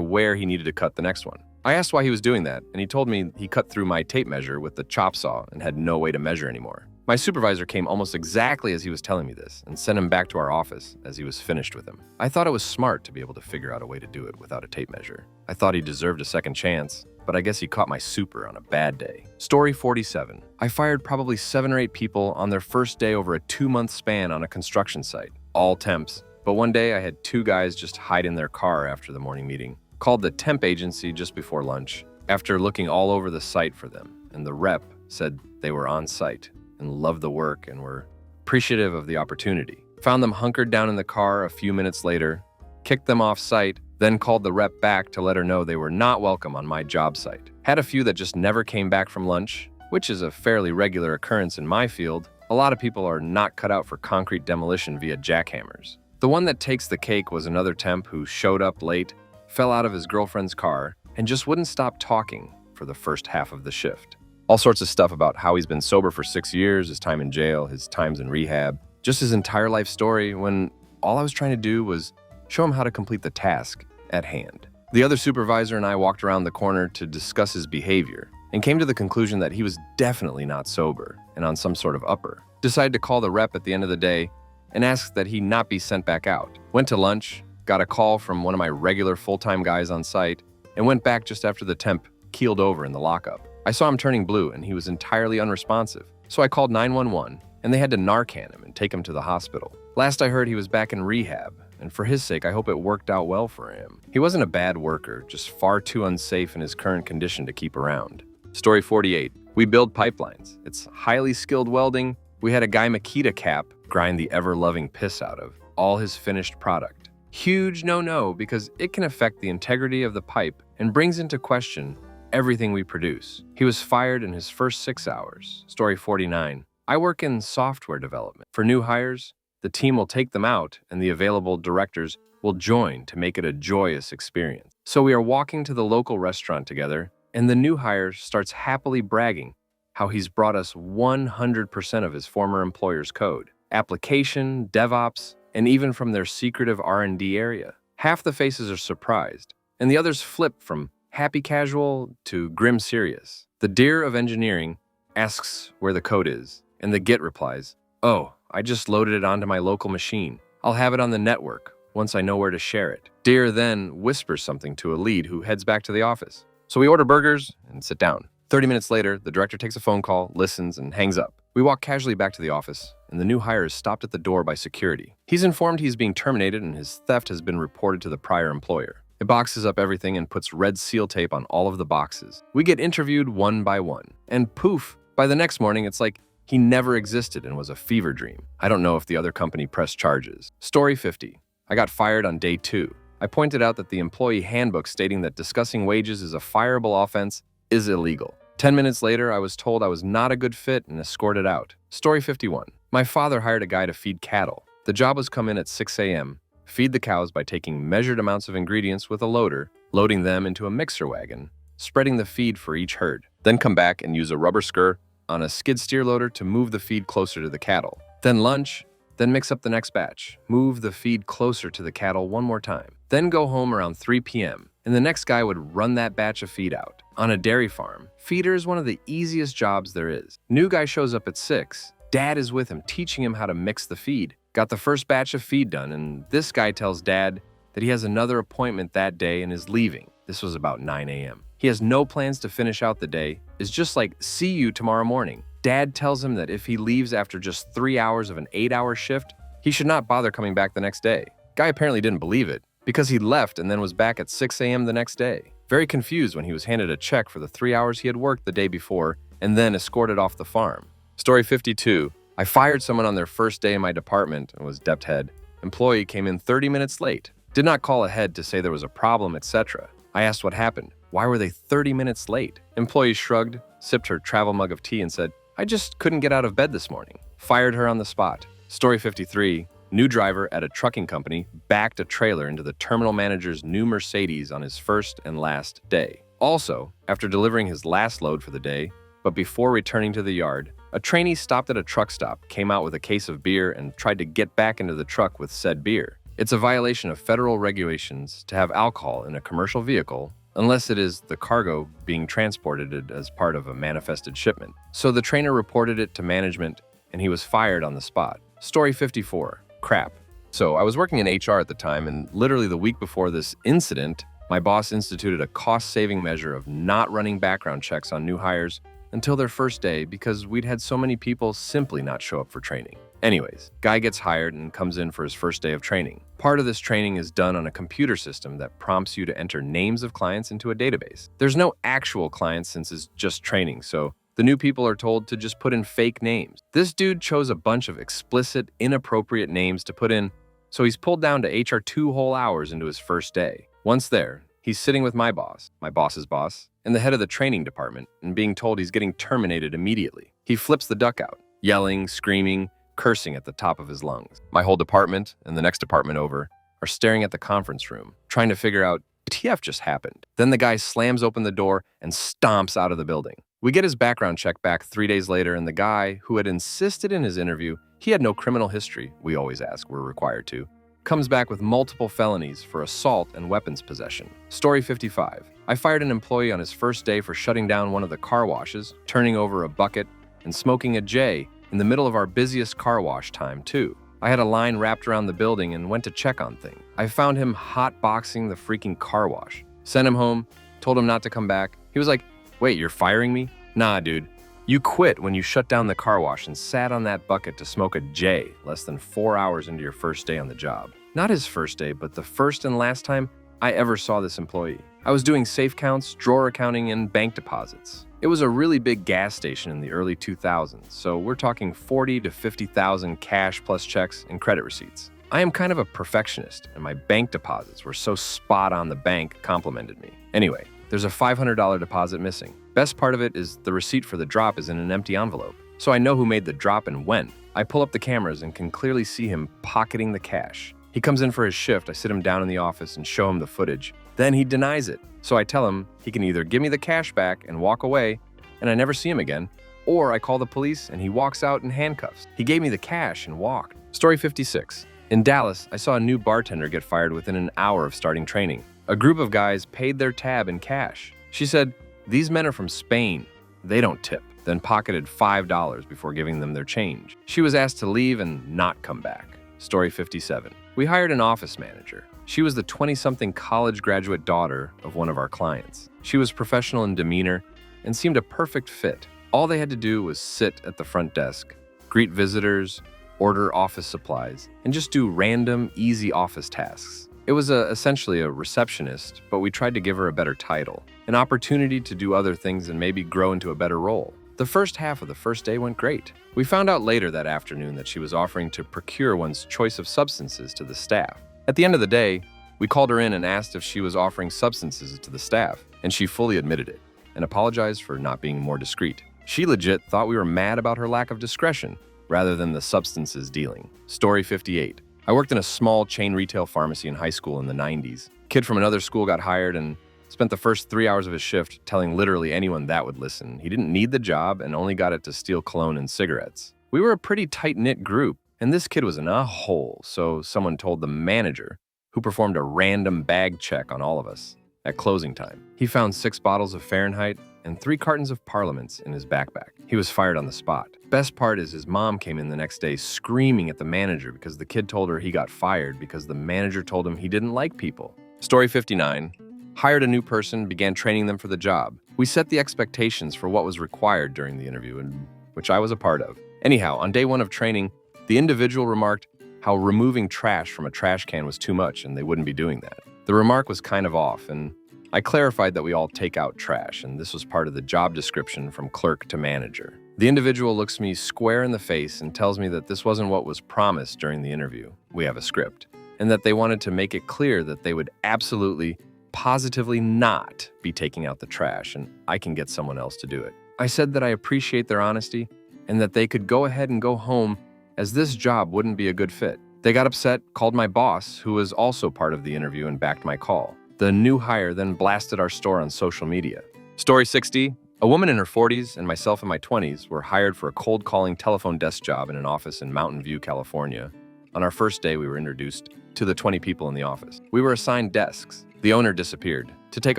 where he needed to cut the next one. I asked why he was doing that, and he told me he cut through my tape measure with the chop saw and had no way to measure anymore. My supervisor came almost exactly as he was telling me this and sent him back to our office as he was finished with him. I thought it was smart to be able to figure out a way to do it without a tape measure. I thought he deserved a second chance, but I guess he caught my super on a bad day. Story 47. I fired probably 7 or 8 people on their first day over a 2-month span on a construction site, all temps. But one day I had 2 guys just hide in their car after the morning meeting. Called the temp agency just before lunch after looking all over the site for them, and the rep said they were on site and loved the work and were appreciative of the opportunity. Found them hunkered down in the car a few minutes later, kicked them off site, then called the rep back to let her know they were not welcome on my job site. Had a few that just never came back from lunch, which is a fairly regular occurrence in my field. A lot of people are not cut out for concrete demolition via jackhammers. The one that takes the cake was another temp who showed up late, fell out of his girlfriend's car, and just wouldn't stop talking for the first half of the shift. All sorts of stuff about how he's been sober for 6 years, his time in jail, his times in rehab, just his entire life story, when all I was trying to do was show him how to complete the task at hand. The other supervisor and I walked around the corner to discuss his behavior and came to the conclusion that he was definitely not sober and on some sort of upper. Decided to call the rep at the end of the day and asked that he not be sent back out. Went to lunch, got a call from one of my regular full-time guys on site, and went back just after the temp keeled over in the lockup. I saw him turning blue and he was entirely unresponsive, so I called 911 and they had to Narcan him and take him to the hospital. Last I heard, he was back in rehab, and for his sake, I hope it worked out well for him. He wasn't a bad worker, just far too unsafe in his current condition to keep around. Story 48. We build pipelines. It's highly skilled welding. We had a guy Makita Cap grind the ever-loving piss out of all his finished product. Huge no-no because it can affect the integrity of the pipe and brings into question everything we produce. He was fired in his first 6 hours. Story 49. I work in software development. For new hires, the team will take them out and the available directors will join to make it a joyous experience. So we are walking to the local restaurant together, and the new hire starts happily bragging how he's brought us 100% of his former employer's code, application, DevOps, and even from their secretive R&D area. Half the faces are surprised, and the others flip from happy casual to grim serious. The dear of engineering asks where the code is, and the Git replies, "Oh, I just loaded it onto my local machine. I'll have it on the network once I know where to share it." Dear then whispers something to a lead who heads back to the office. So we order burgers and sit down. 30 minutes later, the director takes a phone call, listens, and hangs up. We walk casually back to the office, and the new hire is stopped at the door by security. He's informed he's being terminated and his theft has been reported to the prior employer. It boxes up everything and puts red seal tape on all of the boxes. We get interviewed one by one, and poof, by the next morning, it's like he never existed and was a fever dream. I don't know if the other company pressed charges. Story 50. I got fired on day 2. I pointed out that the employee handbook stating that discussing wages is a fireable offense is illegal. 10 minutes later, I was told I was not a good fit and escorted out. Story 51. My father hired a guy to feed cattle. The job was come in at 6 a.m., feed the cows by taking measured amounts of ingredients with a loader, loading them into a mixer wagon, spreading the feed for each herd, then come back and use a rubber skir on a skid steer loader to move the feed closer to the cattle. Then lunch, then mix up the next batch, move the feed closer to the cattle one more time, then go home around 3 p.m., and the next guy would run that batch of feed out. On a dairy farm, feeder is one of the easiest jobs there is. New guy shows up at 6. Dad is with him, teaching him how to mix the feed. Got the first batch of feed done, and this guy tells Dad that he has another appointment that day and is leaving. This was about 9 a.m. He has no plans to finish out the day. It's just like, see you tomorrow morning. Dad tells him that if he leaves after just 3 hours of an 8-hour shift, he should not bother coming back the next day. Guy apparently didn't believe it, because he left and then was back at 6 a.m. the next day. Very confused when he was handed a check for the 3 hours he had worked the day before and then escorted off the farm. Story 52. I fired someone on their first day in my department and was dept head. Employee came in 30 minutes late. Did not call ahead to say there was a problem, etc. I asked what happened. Why were they 30 minutes late? Employee shrugged, sipped her travel mug of tea and said, "I just couldn't get out of bed this morning." Fired her on the spot. Story 53. New driver at a trucking company backed a trailer into the terminal manager's new Mercedes on his first and last day. Also, after delivering his last load for the day, but before returning to the yard, a trainee stopped at a truck stop, came out with a case of beer, and tried to get back into the truck with said beer. It's a violation of federal regulations to have alcohol in a commercial vehicle unless it is the cargo being transported as part of a manifested shipment. So the trainer reported it to management, and he was fired on the spot. Story 54. Crap. So I was working in HR at the time, and literally the week before this incident, my boss instituted a cost-saving measure of not running background checks on new hires until their first day because we'd had so many people simply not show up for training. Anyways, guy gets hired and comes in for his first day of training. Part of this training is done on a computer system that prompts you to enter names of clients into a database. There's no actual clients since it's just training, so the new people are told to just put in fake names. This dude chose a bunch of explicit, inappropriate names to put in, so he's pulled down to HR 2 whole hours into his first day. Once there, he's sitting with my boss's boss, and the head of the training department, and being told he's getting terminated immediately. He flips the duck out, yelling, screaming, cursing at the top of his lungs. My whole department and the next department over are staring at the conference room, trying to figure out what TF just happened. Then the guy slams open the door and stomps out of the building. We get his background check back 3 days later, and the guy who had insisted in his interview he had no criminal history, we always ask, we're required to, comes back with multiple felonies for assault and weapons possession. Story 55. I fired an employee on his first day for shutting down one of the car washes, turning over a bucket, and smoking a J in the middle of our busiest car wash time, too. I had a line wrapped around the building and went to check on things. I found him hotboxing the freaking car wash. Sent him home, told him not to come back. He was like, "Wait, you're firing me?" Nah, dude. You quit when you shut down the car wash and sat on that bucket to smoke a J less than 4 hours into your first day on the job. Not his first day, but the first and last time I ever saw this employee. I was doing safe counts, drawer accounting, and bank deposits. It was a really big gas station in the early 2000s, so we're talking 40 to 50,000 cash plus checks and credit receipts. I am kind of a perfectionist, and my bank deposits were so spot on the bank complimented me. Anyway, there's a $500 deposit missing. Best part of it is the receipt for the drop is in an empty envelope, so I know who made the drop and when. I pull up the cameras and can clearly see him pocketing the cash. He comes in for his shift, I sit him down in the office and show him the footage. Then he denies it, so I tell him he can either give me the cash back and walk away, and I never see him again, or I call the police and he walks out in handcuffs. He gave me the cash and walked. Story 56. In Dallas, I saw a new bartender get fired within an hour of starting training. A group of guys paid their tab in cash. She said, "These men are from Spain. They don't tip," then pocketed $5 before giving them their change. She was asked to leave and not come back. Story 57. We hired an office manager. She was the 20-something college graduate daughter of one of our clients. She was professional in demeanor and seemed a perfect fit. All they had to do was sit at the front desk, greet visitors, order office supplies, and just do random, easy office tasks. It was essentially a receptionist, but we tried to give her a better title, an opportunity to do other things and maybe grow into a better role. The first half of the first day went great. We found out later that afternoon that she was offering to procure one's choice of substances to the staff. At the end of the day, we called her in and asked if she was offering substances to the staff, and she fully admitted it and apologized for not being more discreet. She legit thought we were mad about her lack of discretion rather than the substances dealing. Story 58. I worked in a small chain retail pharmacy in high school in the 90s. A kid from another school got hired and spent the first 3 hours of his shift telling literally anyone that would listen. He didn't need the job and only got it to steal cologne and cigarettes. We were a pretty tight-knit group, and this kid was in a hole, so someone told the manager, who performed a random bag check on all of us. At closing time, he found 6 bottles of Fahrenheit and 3 cartons of Parliaments in his backpack. He was fired on the spot. Best part is his mom came in the next day screaming at the manager because the kid told her he got fired because the manager told him he didn't like people. Story 59. Hired a new person, began training them for the job. We set the expectations for what was required during the interview, and which I was a part of. Anyhow, on day 1 of training, the individual remarked how removing trash from a trash can was too much and they wouldn't be doing that. The remark was kind of off, and I clarified that we all take out trash, and this was part of the job description from clerk to manager. The individual looks me square in the face and tells me that this wasn't what was promised during the interview. We have a script. And that they wanted to make it clear that they would absolutely positively not be taking out the trash, and I can get someone else to do it. I said that I appreciate their honesty and that they could go ahead and go home as this job wouldn't be a good fit. They got upset, called my boss, who was also part of the interview, and backed my call. The new hire then blasted our store on social media. Story 60. A woman in her 40s and myself in my 20s were hired for a cold calling telephone desk job in an office in Mountain View, California. On our first day, we were introduced to the 20 people in the office. We were assigned desks. The owner disappeared to take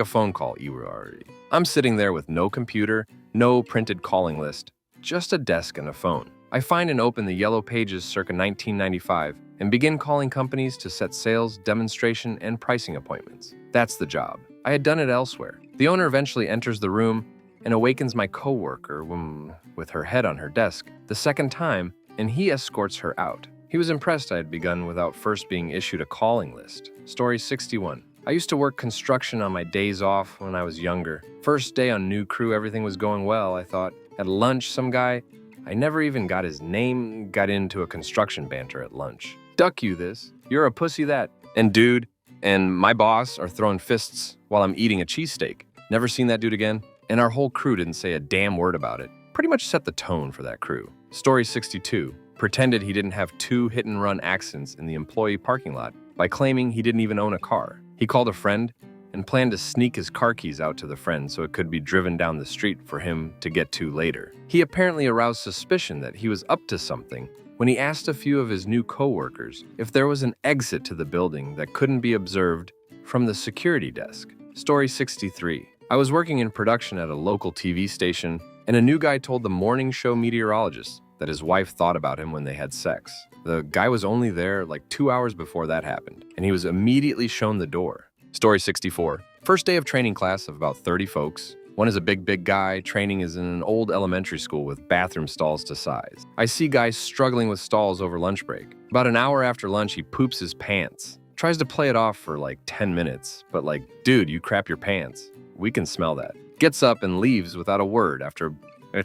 a phone call. I'm sitting there with no computer, no printed calling list, just a desk and a phone. I find and open the Yellow Pages circa 1995 and begin calling companies to set sales, demonstration, and pricing appointments. That's the job. I had done it elsewhere. The owner eventually enters the room and awakens my coworker with her head on her desk the second time, and he escorts her out. He was impressed I had begun without first being issued a calling list. Story 61. I used to work construction on my days off when I was younger. First day on new crew, everything was going well, I thought. At lunch, some guy, I never even got his name, got into a construction banter at lunch. Duck you this. You're a pussy that. And dude and my boss are throwing fists while I'm eating a cheesesteak. Never seen that dude again. And our whole crew didn't say a damn word about it. Pretty much set the tone for that crew. Story 62. Pretended he didn't have 2 hit-and-run accidents in the employee parking lot by claiming he didn't even own a car. He called a friend and planned to sneak his car keys out to the friend so it could be driven down the street for him to get to later. He apparently aroused suspicion that he was up to something when he asked a few of his new coworkers if there was an exit to the building that couldn't be observed from the security desk. Story 63. I was working in production at a local TV station, and a new guy told the morning show meteorologist that his wife thought about him when they had sex. The guy was only there like 2 hours before that happened, and he was immediately shown the door. Story 64. First day of training class of about 30 folks. One is a big guy. Training is in an old elementary school with bathroom stalls to size. I see guys struggling with stalls over lunch break. About an hour after lunch, he poops his pants. Tries to play it off for like 10 minutes, but like, dude, you crap your pants. We can smell that. Gets up and leaves without a word after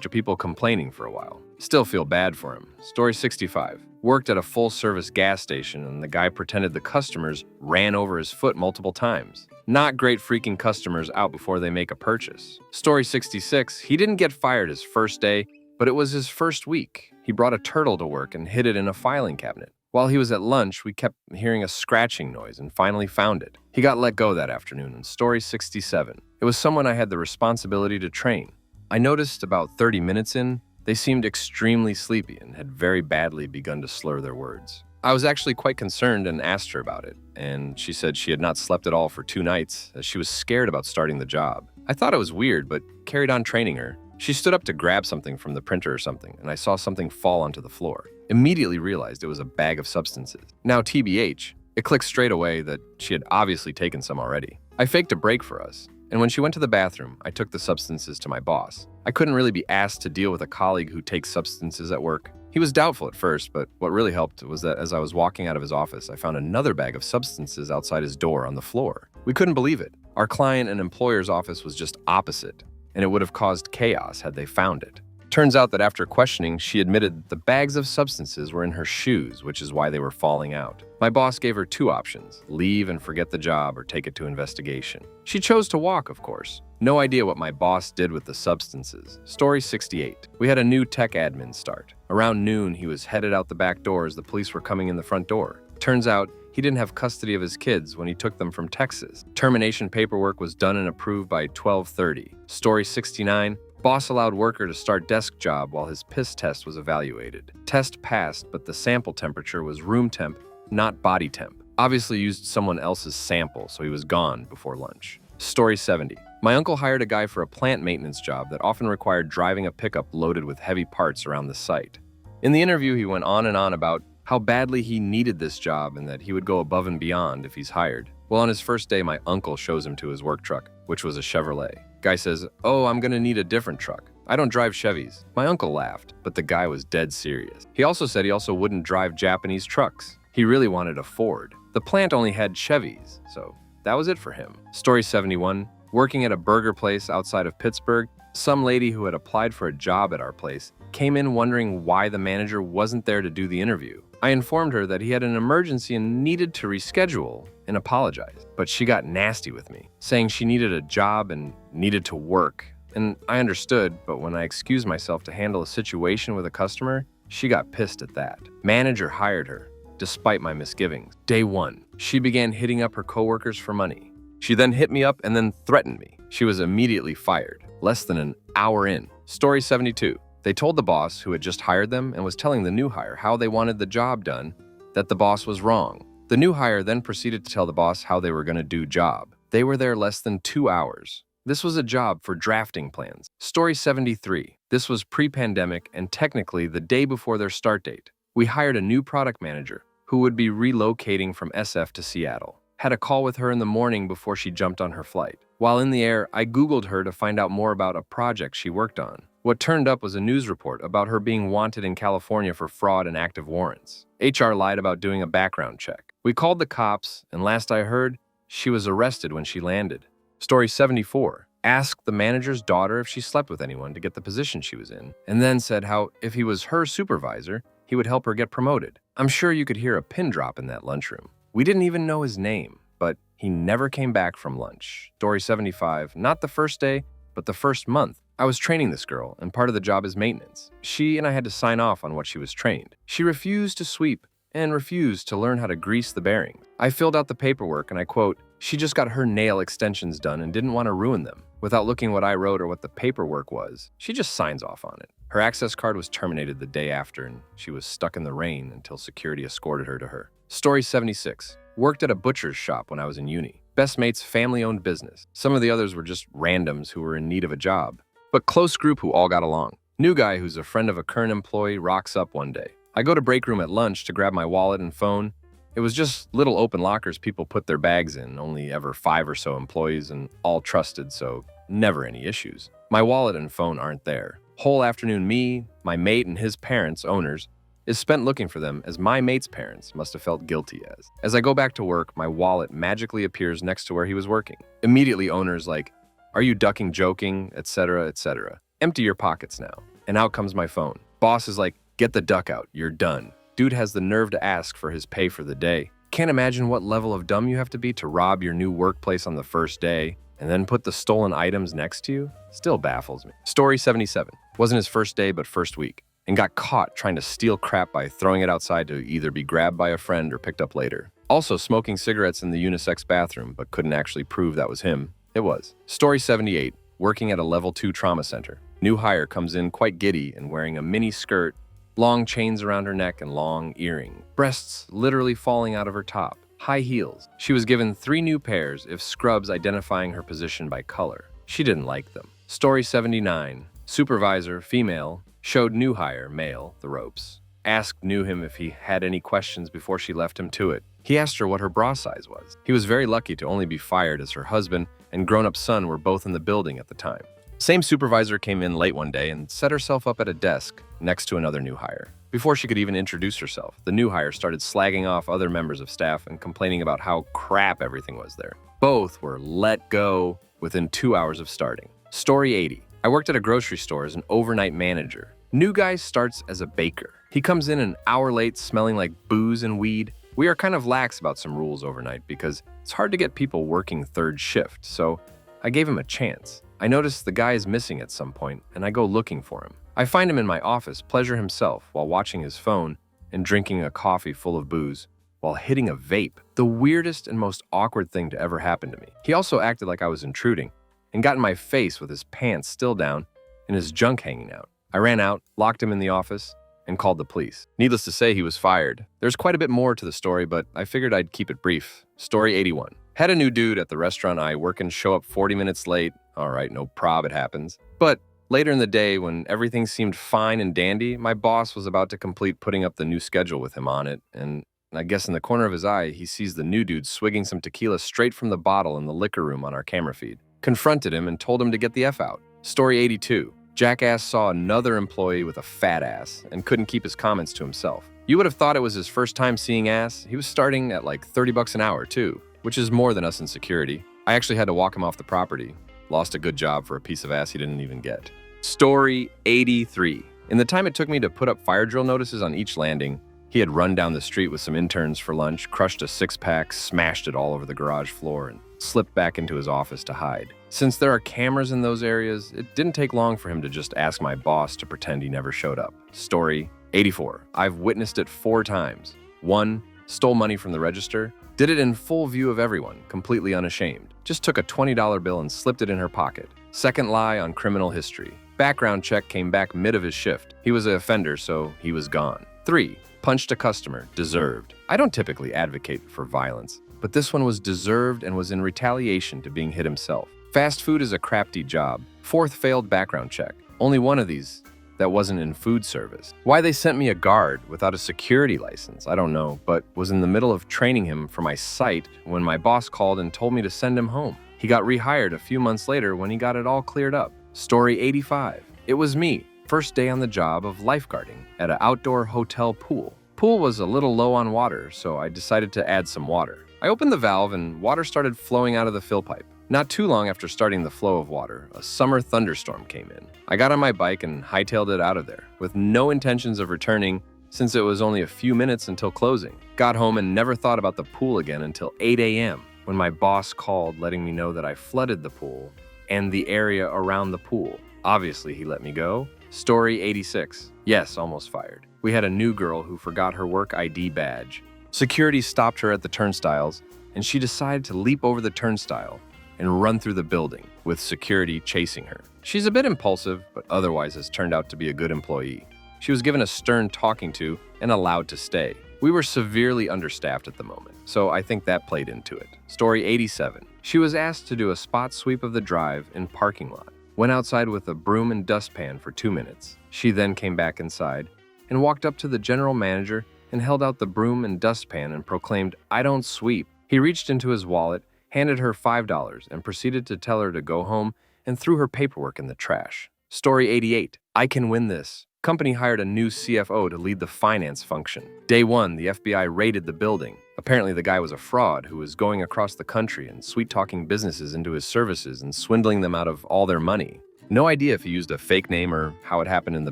people complaining for a while. Still feel bad for him. Story 65. Worked at a full-service gas station, and the guy pretended the customers ran over his foot multiple times. Not great freaking customers out before they make a purchase. Story 66. He didn't get fired his first day, but it was his first week. He brought a turtle to work and hid it in a filing cabinet. While he was at lunch, we kept hearing a scratching noise and finally found it. He got let go that afternoon. In Story 67. It was someone I had the responsibility to train. I noticed about 30 minutes in, they seemed extremely sleepy and had very badly begun to slur their words. I was actually quite concerned and asked her about it, and she said she had not slept at all for 2 nights as she was scared about starting the job. I thought it was weird, but carried on training her. She stood up to grab something from the printer or something, and I saw something fall onto the floor. Immediately realized it was a bag of substances. Now TBH, it clicked straight away that she had obviously taken some already. I faked a break for us, and when she went to the bathroom, I took the substances to my boss. I couldn't really be asked to deal with a colleague who takes substances at work. He was doubtful at first, but what really helped was that as I was walking out of his office, I found another bag of substances outside his door on the floor. We couldn't believe it. Our client and employer's office was just opposite, and it would have caused chaos had they found it. Turns out that after questioning, she admitted the bags of substances were in her shoes, which is why they were falling out. My boss gave her 2 options: leave and forget the job or take it to investigation. She chose to walk, of course. No idea what my boss did with the substances. Story 68. We had a new tech admin start. Around noon, he was headed out the back door as the police were coming in the front door. Turns out, he didn't have custody of his kids when he took them from Texas. Termination paperwork was done and approved by 12:30. Story 69. Boss allowed worker to start desk job while his piss test was evaluated. Test passed, but the sample temperature was room temp, not body temp. Obviously used someone else's sample, so he was gone before lunch. Story 70. My uncle hired a guy for a plant maintenance job that often required driving a pickup loaded with heavy parts around the site. In the interview, he went on and on about how badly he needed this job and that he would go above and beyond if he's hired. Well, on his first day, my uncle shows him to his work truck, which was a Chevrolet. Guy says, "Oh, I'm gonna need a different truck. I don't drive Chevys." My uncle laughed, but the guy was dead serious. He also said he also wouldn't drive Japanese trucks. He really wanted a Ford. The plant only had Chevys, so that was it for him. Story 71. Working at a burger place outside of Pittsburgh, some lady who had applied for a job at our place came in wondering why the manager wasn't there to do the interview. I informed her that he had an emergency and needed to reschedule and apologized. But she got nasty with me, saying she needed a job and needed to work. And I understood, but when I excused myself to handle a situation with a customer, she got pissed at that. Manager hired her, despite my misgivings. Day 1, she began hitting up her coworkers for money. She then hit me up and then threatened me. She was immediately fired, less than an hour in. Story 72. They told the boss who had just hired them and was telling the new hire how they wanted the job done that the boss was wrong. The new hire then proceeded to tell the boss how they were going to do job. They were there less than 2 hours. This was a job for drafting plans. Story 73. This was pre-pandemic and technically the day before their start date. We hired a new product manager who would be relocating from SF to Seattle. Had a call with her in the morning before she jumped on her flight. While in the air, I Googled her to find out more about a project she worked on. What turned up was a news report about her being wanted in California for fraud and active warrants. HR lied about doing a background check. We called the cops, and last I heard, she was arrested when she landed. Story 74. Asked the manager's daughter if she slept with anyone to get the position she was in, and then said how if he was her supervisor, he would help her get promoted. I'm sure you could hear a pin drop in that lunchroom. We didn't even know his name, but he never came back from lunch. Story 75. Not the first day, but the first month. I was training this girl, and part of the job is maintenance. She and I had to sign off on what she was trained. She refused to sweep and refused to learn how to grease the bearings. I filled out the paperwork and I quote, she just got her nail extensions done and didn't want to ruin them. Without looking what I wrote or what the paperwork was, she just signs off on it. Her access card was terminated the day after and she was stuck in the rain until security escorted her to her. Story 76. Worked at a butcher's shop when I was in uni. Best mate's family-owned business. Some of the others were just randoms who were in need of a job, but close group who all got along. New guy who's a friend of a current employee rocks up one day. I go to break room at lunch to grab my wallet and phone. It was just little open lockers people put their bags in, only ever 5 or so employees and all trusted, so never any issues. My wallet and phone aren't there. Whole afternoon me, my mate and his parents, owners, is spent looking for them as my mate's parents must have felt guilty as. As I go back to work, my wallet magically appears next to where he was working. Immediately owners like, are you ducking, joking, etc., etc. Empty your pockets now. And out comes my phone. Boss is like, get the duck out, you're done. Dude has the nerve to ask for his pay for the day. Can't imagine what level of dumb you have to be to rob your new workplace on the first day and then put the stolen items next to you. Still baffles me. Story 77. Wasn't his first day, but first week, and got caught trying to steal crap by throwing it outside to either be grabbed by a friend or picked up later. Also smoking cigarettes in the unisex bathroom, but couldn't actually prove that was him. It was. Story 78. Working at a level 2 trauma center. New hire comes in quite giddy and wearing a mini skirt, long chains around her neck and long earring. Breasts literally falling out of her top. High heels. She was given 3 new pairs if scrubs identifying her position by color. She didn't like them. Story 79. Supervisor, female, showed new hire, male, the ropes. Asked knew him if he had any questions before she left him to it. He asked her what her bra size was. He was very lucky to only be fired as her husband and grown-up son were both in the building at the time. Same supervisor came in late one day and set herself up at a desk next to another new hire. Before she could even introduce herself, the new hire started slagging off other members of staff and complaining about how crap everything was there. Both were let go within 2 hours of starting. Story 80. I worked at a grocery store as an overnight manager. New guy starts as a baker. He comes in an hour late smelling like booze and weed. We are kind of lax about some rules overnight because it's hard to get people working third shift, so I gave him a chance. I noticed the guy is missing at some point, and I go looking for him. I find him in my office, pleasure himself while watching his phone and drinking a coffee full of booze while hitting a vape. The weirdest and most awkward thing to ever happen to me. He also acted like I was intruding and got in my face with his pants still down and his junk hanging out. I ran out, locked him in the office, and called the police. Needless to say, he was fired. There's quite a bit more to the story, but I figured I'd keep it brief. Story 81. Had a new dude at the restaurant I work in show up 40 minutes late. All right, no prob, it happens. But later in the day, when everything seemed fine and dandy, my boss was about to complete putting up the new schedule with him on it, and I guess in the corner of his eye, he sees the new dude swigging some tequila straight from the bottle in the liquor room on our camera feed. Confronted him and told him to get the F out. Story 82. Jackass saw another employee with a fat ass and couldn't keep his comments to himself. You would have thought it was his first time seeing ass. He was starting at like $30 an hour too, which is more than us in security. I actually had to walk him off the property. Lost a good job for a piece of ass he didn't even get. Story 83. In the time it took me to put up fire drill notices on each landing, he had run down the street with some interns for lunch, crushed a 6-pack, smashed it all over the garage floor, and slipped back into his office to hide. Since there are cameras in those areas, it didn't take long for him to just ask my boss to pretend he never showed up. Story 84. I've witnessed it 4 times. 1. Stole money from the register. Did it in full view of everyone, completely unashamed. Just took a $20 bill and slipped it in her pocket. Second lie on criminal history. Background check came back mid of his shift. He was an offender, so he was gone. 3. Punched a customer. Deserved. I don't typically advocate for violence, but this one was deserved and was in retaliation to being hit himself. Fast food is a crafty job. 4th failed background check. Only one of these that wasn't in food service. Why they sent me a guard without a security license, I don't know, but was in the middle of training him for my site when my boss called and told me to send him home. He got rehired a few months later when he got it all cleared up. Story 85. It was me. First day on the job of lifeguarding at an outdoor hotel pool. Pool was a little low on water, so I decided to add some water. I opened the valve and water started flowing out of the fill pipe. Not too long after starting the flow of water, a summer thunderstorm came in. I got on my bike and hightailed it out of there, with no intentions of returning since it was only a few minutes until closing. Got home and never thought about the pool again until 8 a.m. when my boss called letting me know that I flooded the pool and the area around the pool. Obviously, he let me go. Story 86. Yes, almost fired. We had a new girl who forgot her work ID badge. Security stopped her at the turnstiles, and she decided to leap over the turnstile and run through the building, with security chasing her. She's a bit impulsive, but otherwise has turned out to be a good employee. She was given a stern talking to and allowed to stay. We were severely understaffed at the moment, so I think that played into it. Story 87. She was asked to do a spot sweep of the drive in parking lot. Went outside with a broom and dustpan for 2 minutes. She then came back inside and walked up to the general manager and held out the broom and dustpan and proclaimed, "I don't sweep." He reached into his wallet, handed her $5, and proceeded to tell her to go home and threw her paperwork in the trash. Story 88. I can win this. Company hired a new CFO to lead the finance function. Day 1, the FBI raided the building. Apparently the guy was a fraud who was going across the country and sweet-talking businesses into his services and swindling them out of all their money. No idea if he used a fake name or how it happened in the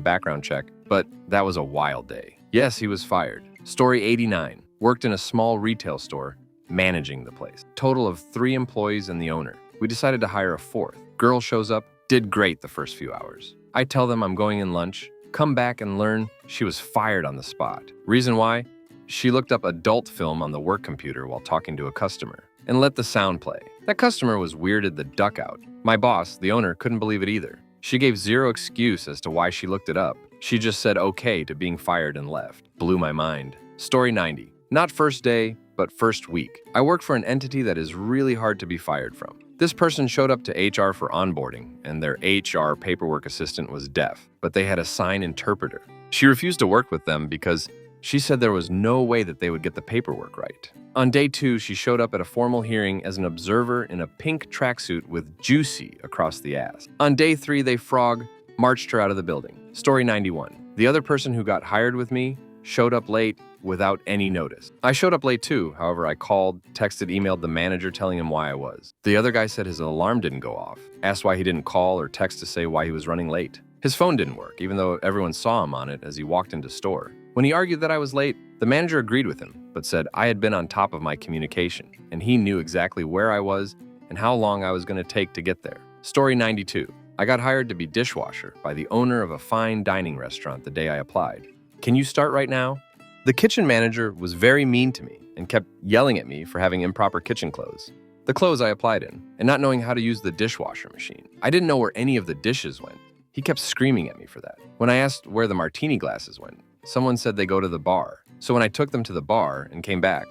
background check, but that was a wild day. Yes, he was fired. Story 89. Worked in a small retail store, managing the place. Total of 3 employees and the owner. We decided to hire a 4th. Girl shows up, did great the first few hours. I tell them I'm going in lunch, come back and learn she was fired on the spot. Reason why? She looked up adult film on the work computer while talking to a customer and let the sound play. That customer was weirded the duck out. My boss, the owner, couldn't believe it either. She gave zero excuse as to why she looked it up. She just said okay to being fired and left. Blew my mind. Story 90. Not first day, but first week. I work for an entity that is really hard to be fired from. This person showed up to HR for onboarding, and their HR paperwork assistant was deaf, but they had a sign interpreter. She refused to work with them because she said there was no way that they would get the paperwork right. On day 2, she showed up at a formal hearing as an observer in a pink tracksuit with juicy across the ass. On day 3, they marched her out of the building. Story 91. The other person who got hired with me showed up late without any notice. I showed up late too, however I called, texted, emailed the manager telling him why I was. The other guy said his alarm didn't go off, asked why he didn't call or text to say why he was running late. His phone didn't work, even though everyone saw him on it as he walked into store. When he argued that I was late, the manager agreed with him, but said I had been on top of my communication, and he knew exactly where I was and how long I was going to take to get there. Story 92. I got hired to be dishwasher by the owner of a fine dining restaurant the day I applied. Can you start right now? The kitchen manager was very mean to me and kept yelling at me for having improper kitchen clothes. The clothes I applied in, and not knowing how to use the dishwasher machine. I didn't know where any of the dishes went. He kept screaming at me for that. When I asked where the martini glasses went, someone said they go to the bar. So when I took them to the bar and came back,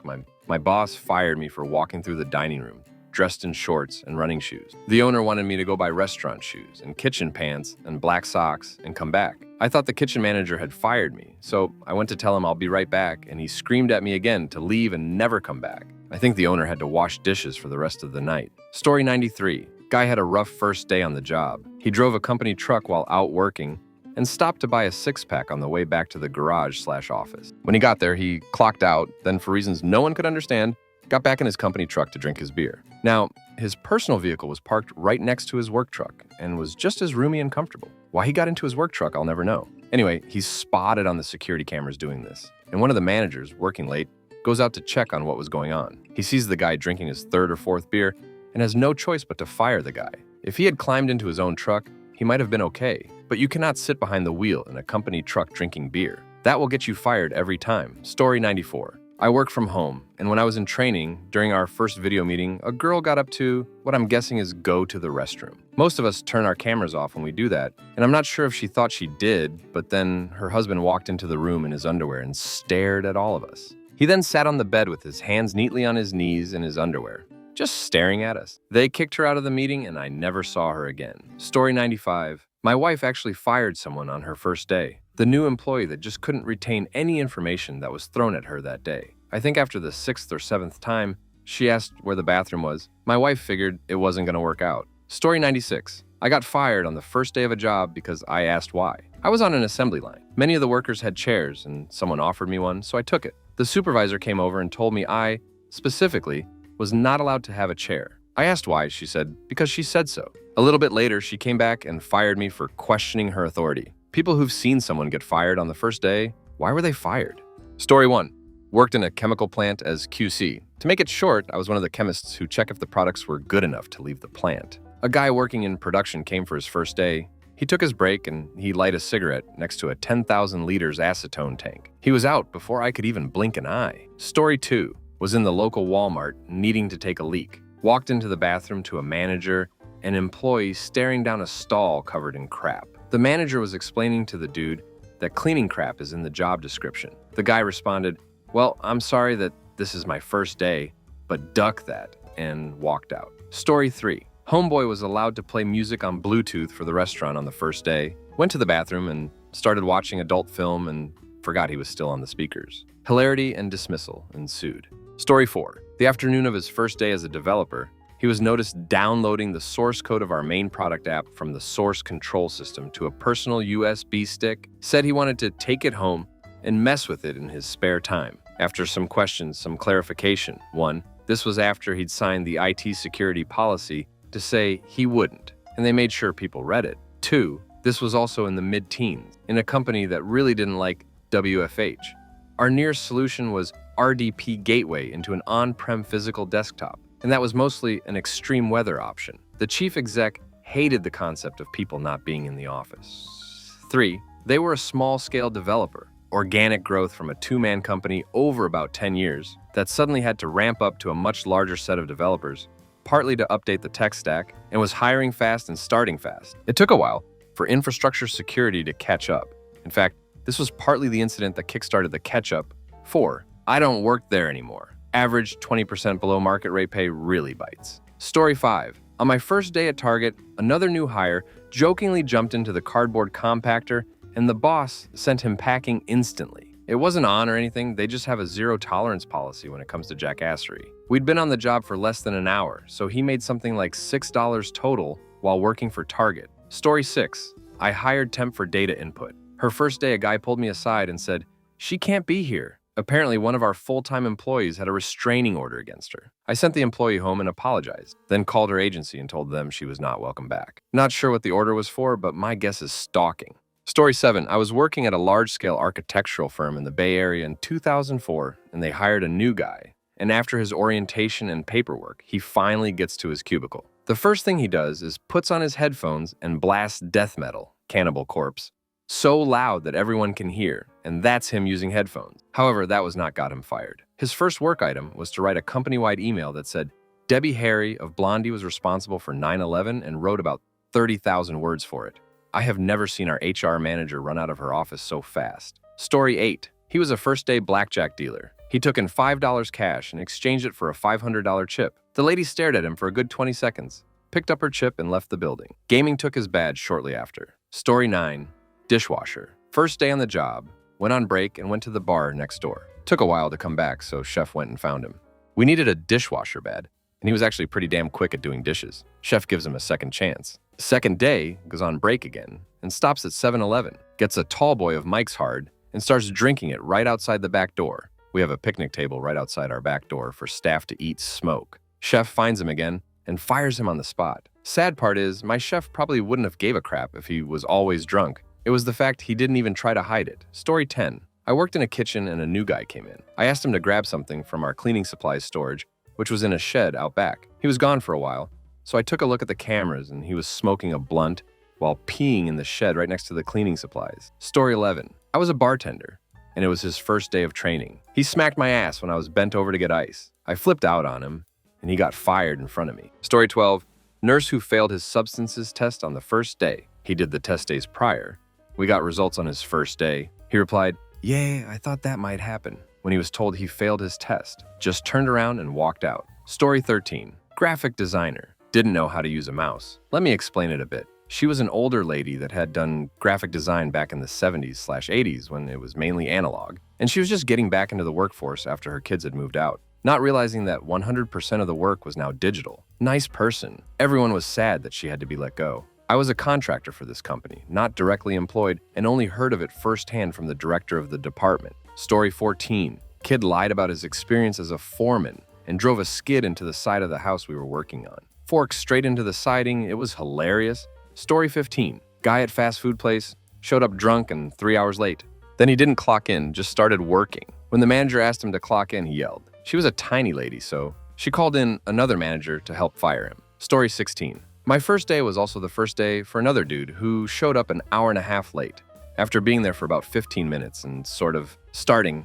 my boss fired me for walking through the dining room, dressed in shorts and running shoes. The owner wanted me to go buy restaurant shoes and kitchen pants and black socks and come back. I thought the kitchen manager had fired me, so I went to tell him I'll be right back, and he screamed at me again to leave and never come back. I think the owner had to wash dishes for the rest of the night. Story 93. Guy had a rough first day on the job. He drove a company truck while out working and stopped to buy a 6-pack on the way back to the garage/office. When he got there, he clocked out, then for reasons no one could understand, got back in his company truck to drink his beer. Now, his personal vehicle was parked right next to his work truck and was just as roomy and comfortable. Why he got into his work truck, I'll never know. Anyway, he's spotted on the security cameras doing this, and one of the managers, working late, goes out to check on what was going on. He sees the guy drinking his 3rd or 4th beer and has no choice but to fire the guy. If he had climbed into his own truck, he might have been okay, but you cannot sit behind the wheel in a company truck drinking beer. That will get you fired every time. Story 94. I work from home, and when I was in training, during our first video meeting, a girl got up to what I'm guessing is go to the restroom. Most of us turn our cameras off when we do that, and I'm not sure if she thought she did, but then her husband walked into the room in his underwear and stared at all of us. He then sat on the bed with his hands neatly on his knees in his underwear, just staring at us. They kicked her out of the meeting, and I never saw her again. Story 95. My wife actually fired someone on her first day. The new employee that just couldn't retain any information that was thrown at her that day. I think after the 6th or 7th time, she asked where the bathroom was. My wife figured it wasn't going to work out. Story 96. I got fired on the first day of a job because I asked why. I was on an assembly line. Many of the workers had chairs, and someone offered me one, so I took it. The supervisor came over and told me I, specifically, was not allowed to have a chair. I asked why. She said, because she said so. A little bit later, she came back and fired me for questioning her authority. People who've seen someone get fired on the first day, why were they fired? Story 1. Worked in a chemical plant as QC. To make it short, I was one of the chemists who check if the products were good enough to leave the plant. A guy working in production came for his first day. He took his break and he lighted a cigarette next to a 10,000 liters acetone tank. He was out before I could even blink an eye. Story 2. Was in the local Walmart needing to take a leak. Walked into the bathroom to a manager, an employee staring down a stall covered in crap. The manager was explaining to the dude that cleaning crap is in the job description. The guy responded, "Well, I'm sorry that this is my first day, but duck that," and walked out. Story 3. Homeboy was allowed to play music on Bluetooth for the restaurant on the first day, went to the bathroom and started watching adult film and forgot he was still on the speakers. Hilarity and dismissal ensued. Story 4. The afternoon of his first day as a developer, he was noticed downloading the source code of our main product app from the source control system to a personal USB stick, said he wanted to take it home and mess with it in his spare time. After some questions, some clarification. 1. This was after he'd signed the IT security policy to say he wouldn't, and they made sure people read it. 2. This was also in the mid-teens, in a company that really didn't like WFH. Our nearest solution was RDP Gateway into an on-prem physical desktop, and that was mostly an extreme weather option. The chief exec hated the concept of people not being in the office. 3. They were a small-scale developer, organic growth from a two-man company over about 10 years that suddenly had to ramp up to a much larger set of developers, partly to update the tech stack, and was hiring fast and starting fast. It took a while for infrastructure security to catch up. In fact, this was partly the incident that kickstarted the catch-up. 4. I don't work there anymore. Average 20% below market rate pay really bites. Story 5. On my first day at Target, another new hire jokingly jumped into the cardboard compactor, and the boss sent him packing instantly. It wasn't on or anything, they just have a zero-tolerance policy when it comes to jackassery. We'd been on the job for less than an hour, so he made something like $6 total while working for Target. Story 6. I hired temp for data input. Her first day, a guy pulled me aside and said, "She can't be here." Apparently, one of our full-time employees had a restraining order against her. I sent the employee home and apologized, then called her agency and told them she was not welcome back. Not sure what the order was for, but my guess is stalking. Story 7. I was working at a large-scale architectural firm in the Bay Area in 2004, and they hired a new guy. And after his orientation and paperwork, he finally gets to his cubicle. The first thing he does is puts on his headphones and blasts death metal, Cannibal Corpse, so loud that everyone can hear, and that's him using headphones. However, that was not got him fired. His first work item was to write a company-wide email that said, Debbie Harry of Blondie was responsible for 9/11 and wrote about 30,000 words for it. I have never seen our HR manager run out of her office so fast. Story 8. He was a first-day blackjack dealer. He took in $5 cash and exchanged it for a $500 chip. The lady stared at him for a good 20 seconds, picked up her chip, and left the building. Gaming took his badge shortly after. Story 9. Dishwasher. First day on the job, went on break and went to the bar next door. Took a while to come back, so Chef went and found him. We needed a dishwasher bad, and he was actually pretty damn quick at doing dishes. Chef gives him a second chance. Second day, goes on break again, and stops at 7-Eleven, gets a tall boy of Mike's Hard, and starts drinking it right outside the back door. We have a picnic table right outside our back door for staff to eat smoke. Chef finds him again and fires him on the spot. Sad part is, my chef probably wouldn't have gave a crap if he was always drunk. It was the fact he didn't even try to hide it. Story 10. I worked in a kitchen and a new guy came in. I asked him to grab something from our cleaning supplies storage, which was in a shed out back. He was gone for a while, so I took a look at the cameras and he was smoking a blunt while peeing in the shed right next to the cleaning supplies. Story 11. I was a bartender, and it was his first day of training. He smacked my ass when I was bent over to get ice. I flipped out on him, and he got fired in front of me. Story 12. Nurse who failed his substances test on the first day. He did the test days prior. We got results on his first day. He replied, "Yay, I thought that might happen," when he was told he failed his test. Just turned around and walked out. Story 13. Graphic designer. Didn't know how to use a mouse. Let me explain it a bit. She was an older lady that had done graphic design back in the 70s/80s when it was mainly analog, and she was just getting back into the workforce after her kids had moved out, not realizing that 100% of the work was now digital. Nice person. Everyone was sad that she had to be let go. I was a contractor for this company, not directly employed, and only heard of it firsthand from the director of the department. Story 14. Kid lied about his experience as a foreman and drove a skid into the side of the house we were working on. Forked straight into the siding. It was hilarious. Story 15. Guy at fast food place showed up drunk and 3 hours late. Then he didn't clock in, just started working. When the manager asked him to clock in, he yelled. She was a tiny lady, so she called in another manager to help fire him. Story 16. My first day was also the first day for another dude who showed up an hour and a half late. After being there for about 15 minutes and sort of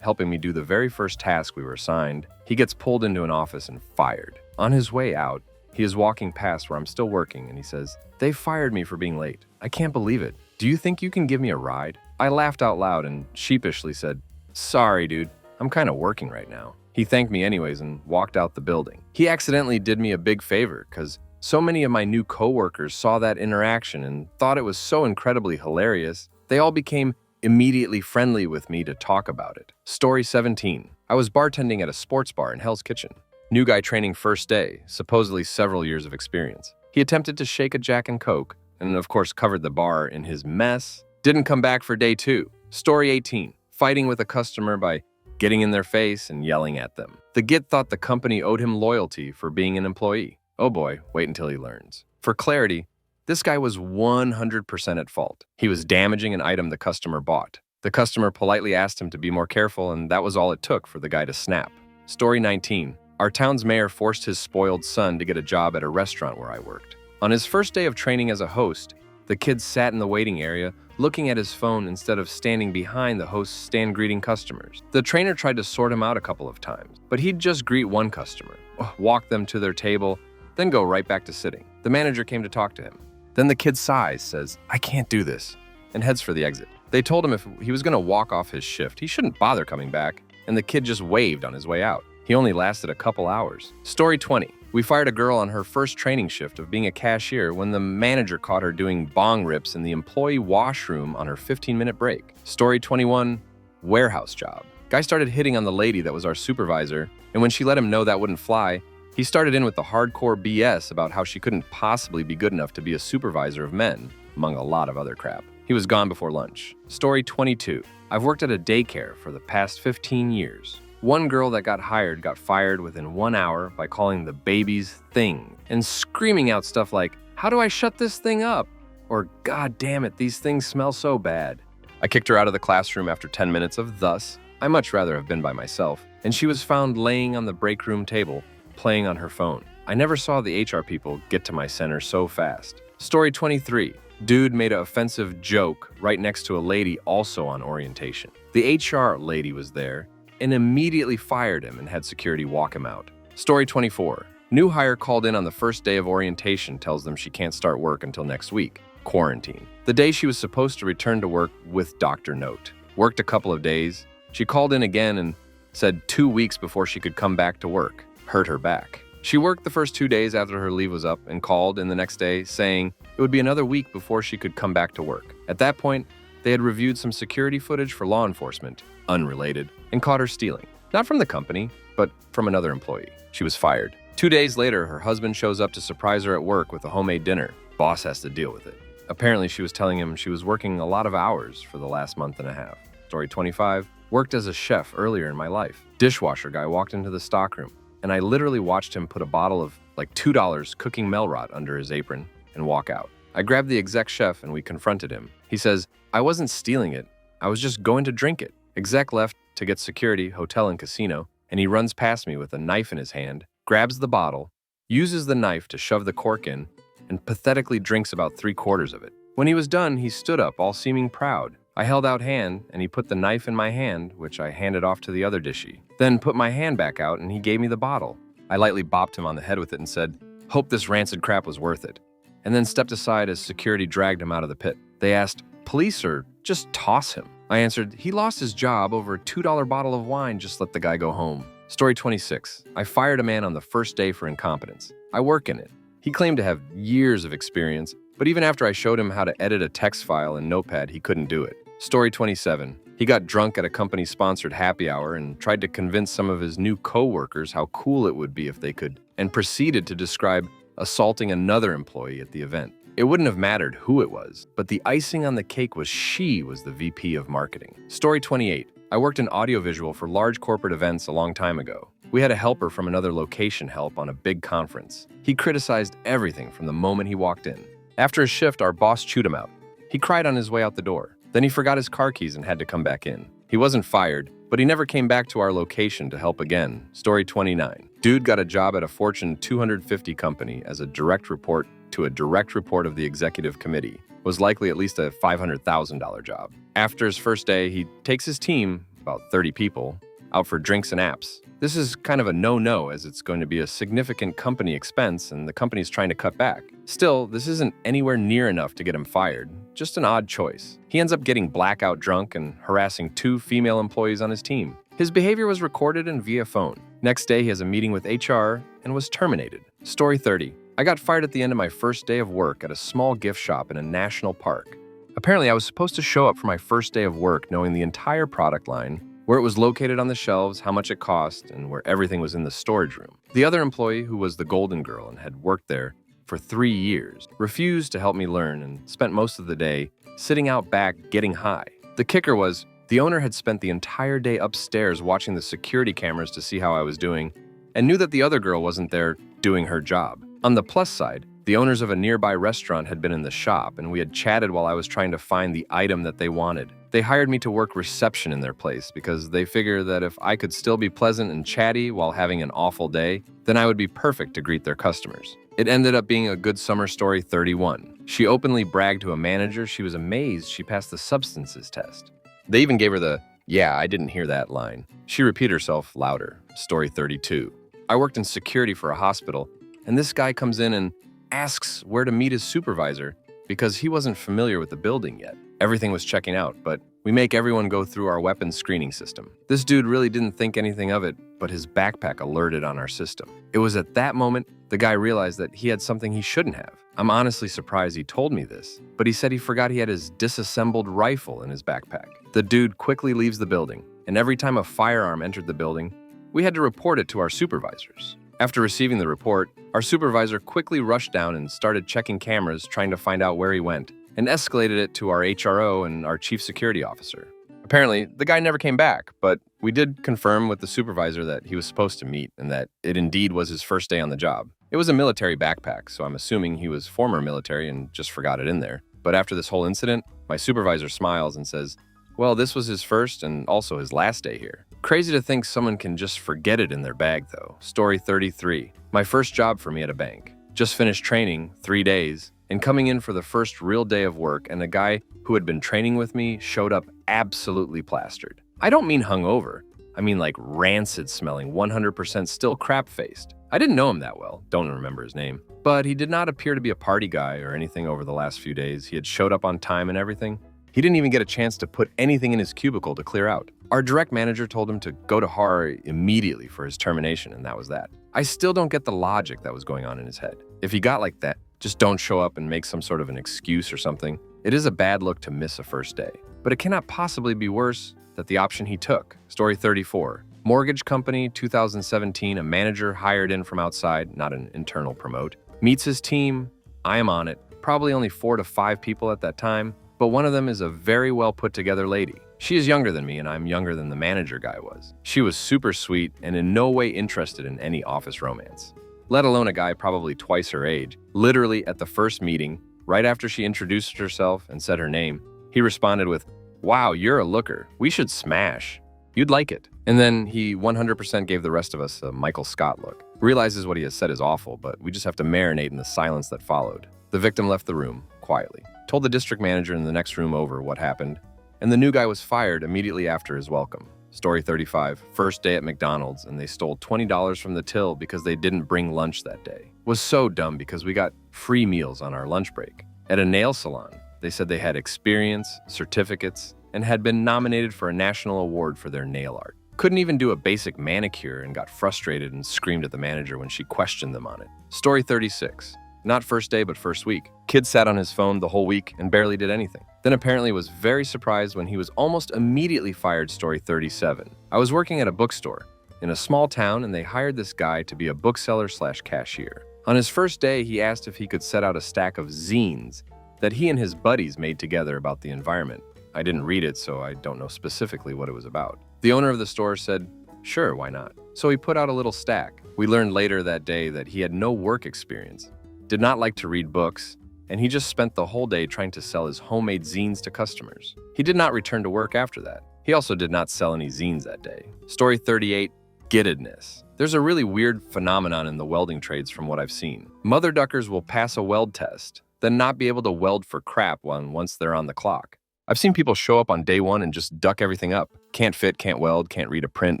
helping me do the very first task we were assigned, he gets pulled into an office and fired. On his way out, he is walking past where I'm still working and he says, "They fired me for being late. I can't believe it. Do you think you can give me a ride?" I laughed out loud and sheepishly said, "Sorry, dude. I'm kind of working right now." He thanked me anyways and walked out the building. He accidentally did me a big favor because so many of my new coworkers saw that interaction and thought it was so incredibly hilarious, they all became immediately friendly with me to talk about it. Story 17. I was bartending at a sports bar in Hell's Kitchen. New guy training first day, supposedly several years of experience. He attempted to shake a Jack and Coke, and of course covered the bar in his mess. Didn't come back for day 2. Story 18. Fighting with a customer by getting in their face and yelling at them. The git thought the company owed him loyalty for being an employee. Oh boy, wait until he learns. For clarity, this guy was 100% at fault. He was damaging an item the customer bought. The customer politely asked him to be more careful, and that was all it took for the guy to snap. Story 19. Our town's mayor forced his spoiled son to get a job at a restaurant where I worked. On his first day of training as a host, the kid sat in the waiting area looking at his phone instead of standing behind the host's stand greeting customers. The trainer tried to sort him out a couple of times, but he'd just greet one customer, walk them to their table, then go right back to sitting. The manager came to talk to him. Then the kid sighs, says, "I can't do this," and heads for the exit. They told him if he was going to walk off his shift, he shouldn't bother coming back, and the kid just waved on his way out. He only lasted a couple hours. Story 20. We fired a girl on her first training shift of being a cashier when the manager caught her doing bong rips in the employee washroom on her 15-minute break. Story 21. Warehouse job. Guy started hitting on the lady that was our supervisor, and when she let him know that wouldn't fly, he started in with the hardcore BS about how she couldn't possibly be good enough to be a supervisor of men, among a lot of other crap. He was gone before lunch. Story 22. I've worked at a daycare for the past 15 years. One girl that got hired got fired within 1 hour by calling the baby's thing and screaming out stuff like, "How do I shut this thing up?" Or, "God damn it, these things smell so bad." I kicked her out of the classroom after 10 minutes of thus. I much rather have been by myself, and she was found laying on the break room table, playing on her phone. I never saw the HR people get to my center so fast. Story 23. Dude made an offensive joke right next to a lady also on orientation. The HR lady was there and immediately fired him and had security walk him out. Story 24. New hire called in on the first day of orientation tells them she can't start work until next week. Quarantine. The day she was supposed to return to work with doctor note. Worked a couple of days. She called in again and said 2 weeks before she could come back to work. Hurt her back. She worked the first 2 days after her leave was up and called in the next day saying it would be another week before she could come back to work. At that point, they had reviewed some security footage for law enforcement, unrelated, and caught her stealing. Not from the company, but from another employee. She was fired. 2 days later, her husband shows up to surprise her at work with a homemade dinner. Boss has to deal with it. Apparently, she was telling him she was working a lot of hours for the last month and a half. Story 25. Worked as a chef earlier in my life. Dishwasher guy walked into the stockroom, and I literally watched him put a bottle of like $2 cooking Melrot under his apron and walk out. I grabbed the exec chef and we confronted him. He says, "I wasn't stealing it. I was just going to drink it." Exec left to get security, hotel and casino, and he runs past me with a knife in his hand, grabs the bottle, uses the knife to shove the cork in, and pathetically drinks about 3/4 of it. When he was done, he stood up, all seeming proud. I held out hand, and he put the knife in my hand, which I handed off to the other dishie. Then put my hand back out, and he gave me the bottle. I lightly bopped him on the head with it and said, "Hope this rancid crap was worth it," and then stepped aside as security dragged him out of the pit. They asked, "Police or just toss him?" I answered, "He lost his job over a $2 bottle of wine, just let the guy go home." Story 26. I fired a man on the first day for incompetence. I work in it. He claimed to have years of experience, but even after I showed him how to edit a text file in Notepad, he couldn't do it. Story 27. He got drunk at a company-sponsored happy hour and tried to convince some of his new co-workers how cool it would be if they could, and proceeded to describe assaulting another employee at the event. It wouldn't have mattered who it was, but the icing on the cake was she was the VP of marketing. Story 28. I worked in audiovisual for large corporate events a long time ago. We had a helper from another location help on a big conference. He criticized everything from the moment he walked in. After his shift, our boss chewed him out. He cried on his way out the door. Then he forgot his car keys and had to come back in. He wasn't fired, but he never came back to our location to help again. Story 29. Dude got a job at a Fortune 250 company as a direct report to a direct report of the executive committee. Was likely at least a $500,000 job. After his first day, he takes his team, about 30 people, out for drinks and apps. This is kind of a no-no, as it's going to be a significant company expense and the company's trying to cut back. Still, this isn't anywhere near enough to get him fired, just an odd choice. He ends up getting blackout drunk and harassing 2 female employees on his team. His behavior was recorded and via phone. Next day, he has a meeting with HR and was terminated. Story 30. I got fired at the end of my first day of work at a small gift shop in a national park. Apparently, I was supposed to show up for my first day of work knowing the entire product line, where it was located on the shelves, how much it cost, and where everything was in the storage room. The other employee, who was the golden girl and had worked there for 3 years, refused to help me learn and spent most of the day sitting out back getting high. The kicker was, the owner had spent the entire day upstairs watching the security cameras to see how I was doing and knew that the other girl wasn't there doing her job. On the plus side, the owners of a nearby restaurant had been in the shop, and we had chatted while I was trying to find the item that they wanted. They hired me to work reception in their place because they figure that if I could still be pleasant and chatty while having an awful day, then I would be perfect to greet their customers. It ended up being a good summer story 31. She openly bragged to a manager she was amazed she passed the substances test. They even gave her the, "Yeah, I didn't hear that" line. She repeated herself louder. Story 32. I worked in security for a hospital, and this guy comes in and asks where to meet his supervisor because he wasn't familiar with the building yet. Everything was checking out, but we make everyone go through our weapons screening system. This dude really didn't think anything of it, but his backpack alerted on our system. It was at that moment the guy realized that he had something he shouldn't have. I'm honestly surprised he told me this, but he said he forgot he had his disassembled rifle in his backpack. The dude quickly leaves the building, and every time a firearm entered the building, we had to report it to our supervisors. After receiving the report, our supervisor quickly rushed down and started checking cameras trying to find out where he went, and escalated it to our HRO and our chief security officer. Apparently, the guy never came back, but we did confirm with the supervisor that he was supposed to meet and that it indeed was his first day on the job. It was a military backpack, so I'm assuming he was former military and just forgot it in there. But after this whole incident, my supervisor smiles and says, "Well, this was his first and also his last day here." Crazy to think someone can just forget it in their bag, though. Story 33. My first job for me at a bank. Just finished training, 3 days, and coming in for the first real day of work, and a guy who had been training with me showed up absolutely plastered. I don't mean hungover. I mean like rancid smelling, 100% still crap-faced. I didn't know him that well, don't remember his name, but he did not appear to be a party guy or anything over the last few days. He had showed up on time and everything. He didn't even get a chance to put anything in his cubicle to clear out. Our direct manager told him to go to horror immediately for his termination, and that was that. I still don't get the logic that was going on in his head. If he got like that, just don't show up and make some sort of an excuse or something. It is a bad look to miss a first day, but it cannot possibly be worse than the option he took. Story 34. Mortgage company, 2017, a manager hired in from outside, not an internal promote. Meets his team. I am on it. Probably only 4 to 5 people at that time, but one of them is a very well put together lady. She is younger than me, and I'm younger than the manager guy was. She was super sweet and in no way interested in any office romance, let alone a guy probably twice her age. Literally at the first meeting, right after she introduced herself and said her name, he responded with, "Wow, you're a looker. We should smash. You'd like it." And then he 100% gave the rest of us a Michael Scott look. Realizes what he has said is awful, but we just have to marinate in the silence that followed. The victim left the room, quietly. Told the district manager in the next room over what happened, and the new guy was fired immediately after his welcome. Story 35, first day at McDonald's, and they stole $20 from the till because they didn't bring lunch that day. Was so dumb because we got free meals on our lunch break. At a nail salon, they said they had experience, certificates, and had been nominated for a national award for their nail art. Couldn't even do a basic manicure and got frustrated and screamed at the manager when she questioned them on it. Story 36. Not first day, but first week. Kid sat on his phone the whole week and barely did anything. Then apparently was very surprised when he was almost immediately fired. Story 37. I was working at a bookstore in a small town, and they hired this guy to be a bookseller/cashier. On his first day, he asked if he could set out a stack of zines that he and his buddies made together about the environment. I didn't read it, so I don't know specifically what it was about. The owner of the store said, sure, why not? So he put out a little stack. We learned later that day that he had no work experience, did not like to read books, and he just spent the whole day trying to sell his homemade zines to customers. He did not return to work after that. He also did not sell any zines that day. Story 38, gittedness. There's a really weird phenomenon in the welding trades from what I've seen. Mother duckers will pass a weld test, then not be able to weld for crap once they're on the clock. I've seen people show up on day one and just duck everything up. Can't fit, can't weld, can't read a print,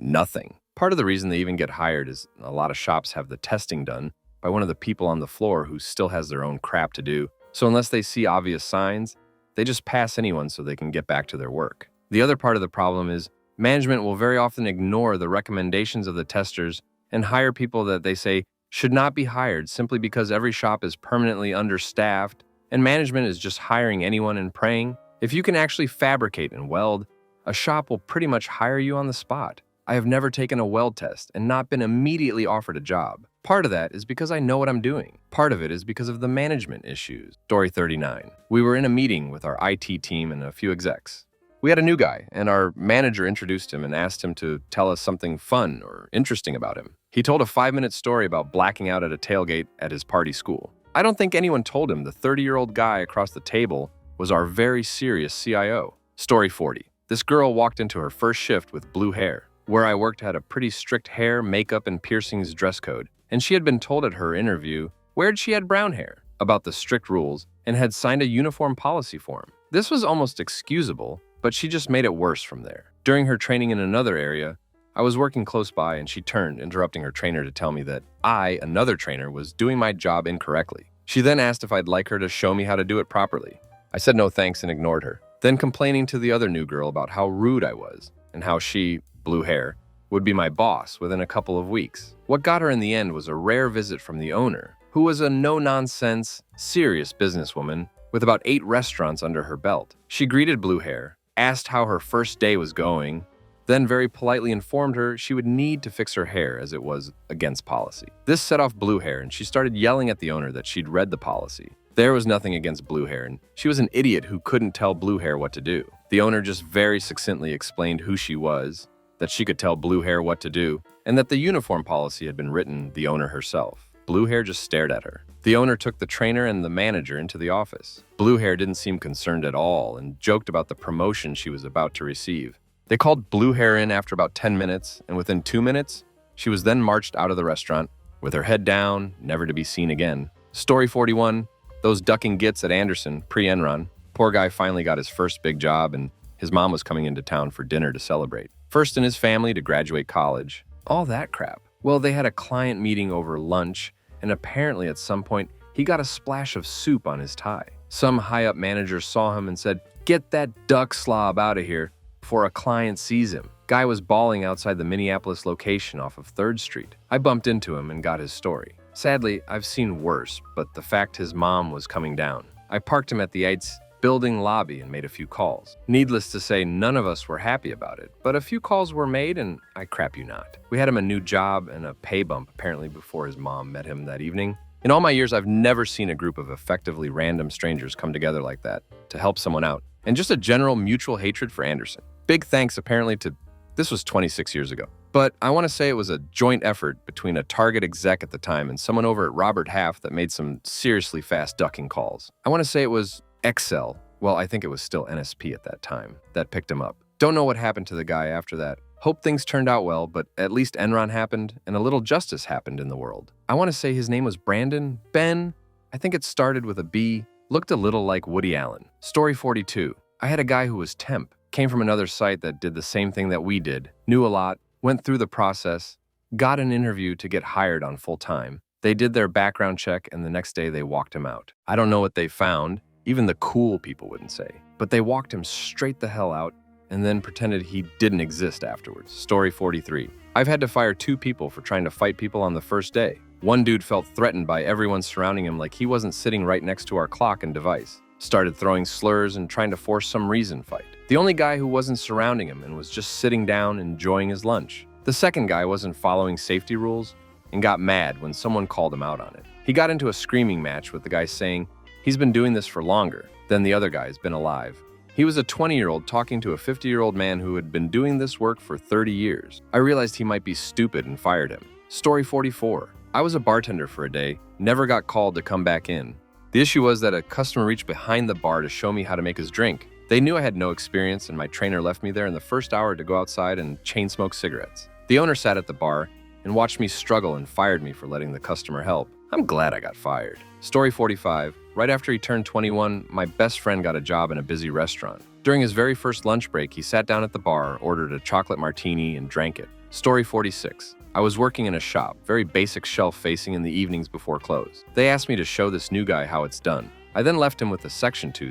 nothing. Part of the reason they even get hired is a lot of shops have the testing done by one of the people on the floor who still has their own crap to do. So unless they see obvious signs, they just pass anyone so they can get back to their work. The other part of the problem is management will very often ignore the recommendations of the testers and hire people that they say should not be hired simply because every shop is permanently understaffed and management is just hiring anyone and praying. If you can actually fabricate and weld, a shop will pretty much hire you on the spot. I have never taken a weld test and not been immediately offered a job. Part of that is because I know what I'm doing. Part of it is because of the management issues. Story 39. We were in a meeting with our IT team and a few execs. We had a new guy, and our manager introduced him and asked him to tell us something fun or interesting about him. He told a 5-minute story about blacking out at a tailgate at his party school. I don't think anyone told him the 30-year-old guy across the table was our very serious CIO. Story 40. This girl walked into her first shift with blue hair. Where I worked had a pretty strict hair, makeup, and piercings dress code, and she had been told at her interview where'd she had brown hair about the strict rules and had signed a uniform policy form. This was almost excusable, but she just made it worse from there. During her training in another area, I was working close by and she turned, interrupting her trainer to tell me that I, another trainer, was doing my job incorrectly. She then asked if I'd like her to show me how to do it properly. I said no thanks and ignored her, then complaining to the other new girl about how rude I was and how she, blue hair, would be my boss within a couple of weeks. What got her in the end was a rare visit from the owner, who was a no-nonsense, serious businesswoman with about 8 restaurants under her belt. She greeted blue hair, asked how her first day was going, then very politely informed her she would need to fix her hair as it was against policy. This set off blue hair and she started yelling at the owner that she'd read the policy. There was nothing against blue hair and she was an idiot who couldn't tell blue hair what to do. The owner just very succinctly explained who she was, that she could tell blue hair what to do, and that the uniform policy had been written the owner herself. Blue hair just stared at her. The owner took the trainer and the manager into the office. Blue hair didn't seem concerned at all and joked about the promotion she was about to receive. They called blue hair in after about 10 minutes, and within 2 minutes, she was then marched out of the restaurant with her head down, never to be seen again. Story 41, those ducking gits at Anderson, pre-Enron. Poor guy finally got his first big job, and his mom was coming into town for dinner to celebrate. First in his family to graduate college. All that crap. Well, they had a client meeting over lunch, and apparently at some point, he got a splash of soup on his tie. Some high-up manager saw him and said, "Get that duck slob out of here before a client sees him." Guy was bawling outside the Minneapolis location off of 3rd Street. I bumped into him and got his story. Sadly, I've seen worse, but the fact his mom was coming down. I parked him at the Yates building lobby and made a few calls. Needless to say, none of us were happy about it, but a few calls were made and I crap you not. We had him a new job and a pay bump apparently before his mom met him that evening. In all my years, I've never seen a group of effectively random strangers come together like that to help someone out, and just a general mutual hatred for Anderson. Big thanks apparently to, this was 26 years ago, but I want to say it was a joint effort between a Target exec at the time and someone over at Robert Half that made some seriously fast ducking calls. I want to say it was Excel, well, I think it was still NSP at that time, that picked him up. Don't know what happened to the guy after that. Hope things turned out well, but at least Enron happened and a little justice happened in the world. I want to say his name was Brandon, Ben, I think it started with a B, looked a little like Woody Allen. Story 42. I had a guy who was temp, came from another site that did the same thing that we did, knew a lot, went through the process, got an interview to get hired on full-time. They did their background check, and the next day they walked him out. I don't know what they found, even the cool people wouldn't say, but they walked him straight the hell out and then pretended he didn't exist afterwards. Story 43. I've had to fire 2 people for trying to fight people on the first day. One dude felt threatened by everyone surrounding him like he wasn't sitting right next to our clock and device. Started throwing slurs and trying to force some reason fight. The only guy who wasn't surrounding him and was just sitting down enjoying his lunch. The second guy wasn't following safety rules and got mad when someone called him out on it. He got into a screaming match with the guy saying he's been doing this for longer than the other guy's been alive. He was a 20-year-old talking to a 50-year-old man who had been doing this work for 30 years. I realized he might be stupid and fired him. Story 44. I was a bartender for a day, never got called to come back in. The issue was that a customer reached behind the bar to show me how to make his drink. They knew I had no experience, and my trainer left me there in the first hour to go outside and chain smoke cigarettes. The owner sat at the bar and watched me struggle and fired me for letting the customer help. I'm glad I got fired. Story 45. Right after he turned 21, my best friend got a job in a busy restaurant. During his very first lunch break, he sat down at the bar, ordered a chocolate martini, and drank it. Story 46. I was working in a shop, very basic shelf facing in the evenings before close. They asked me to show this new guy how it's done. I then left him with a section 2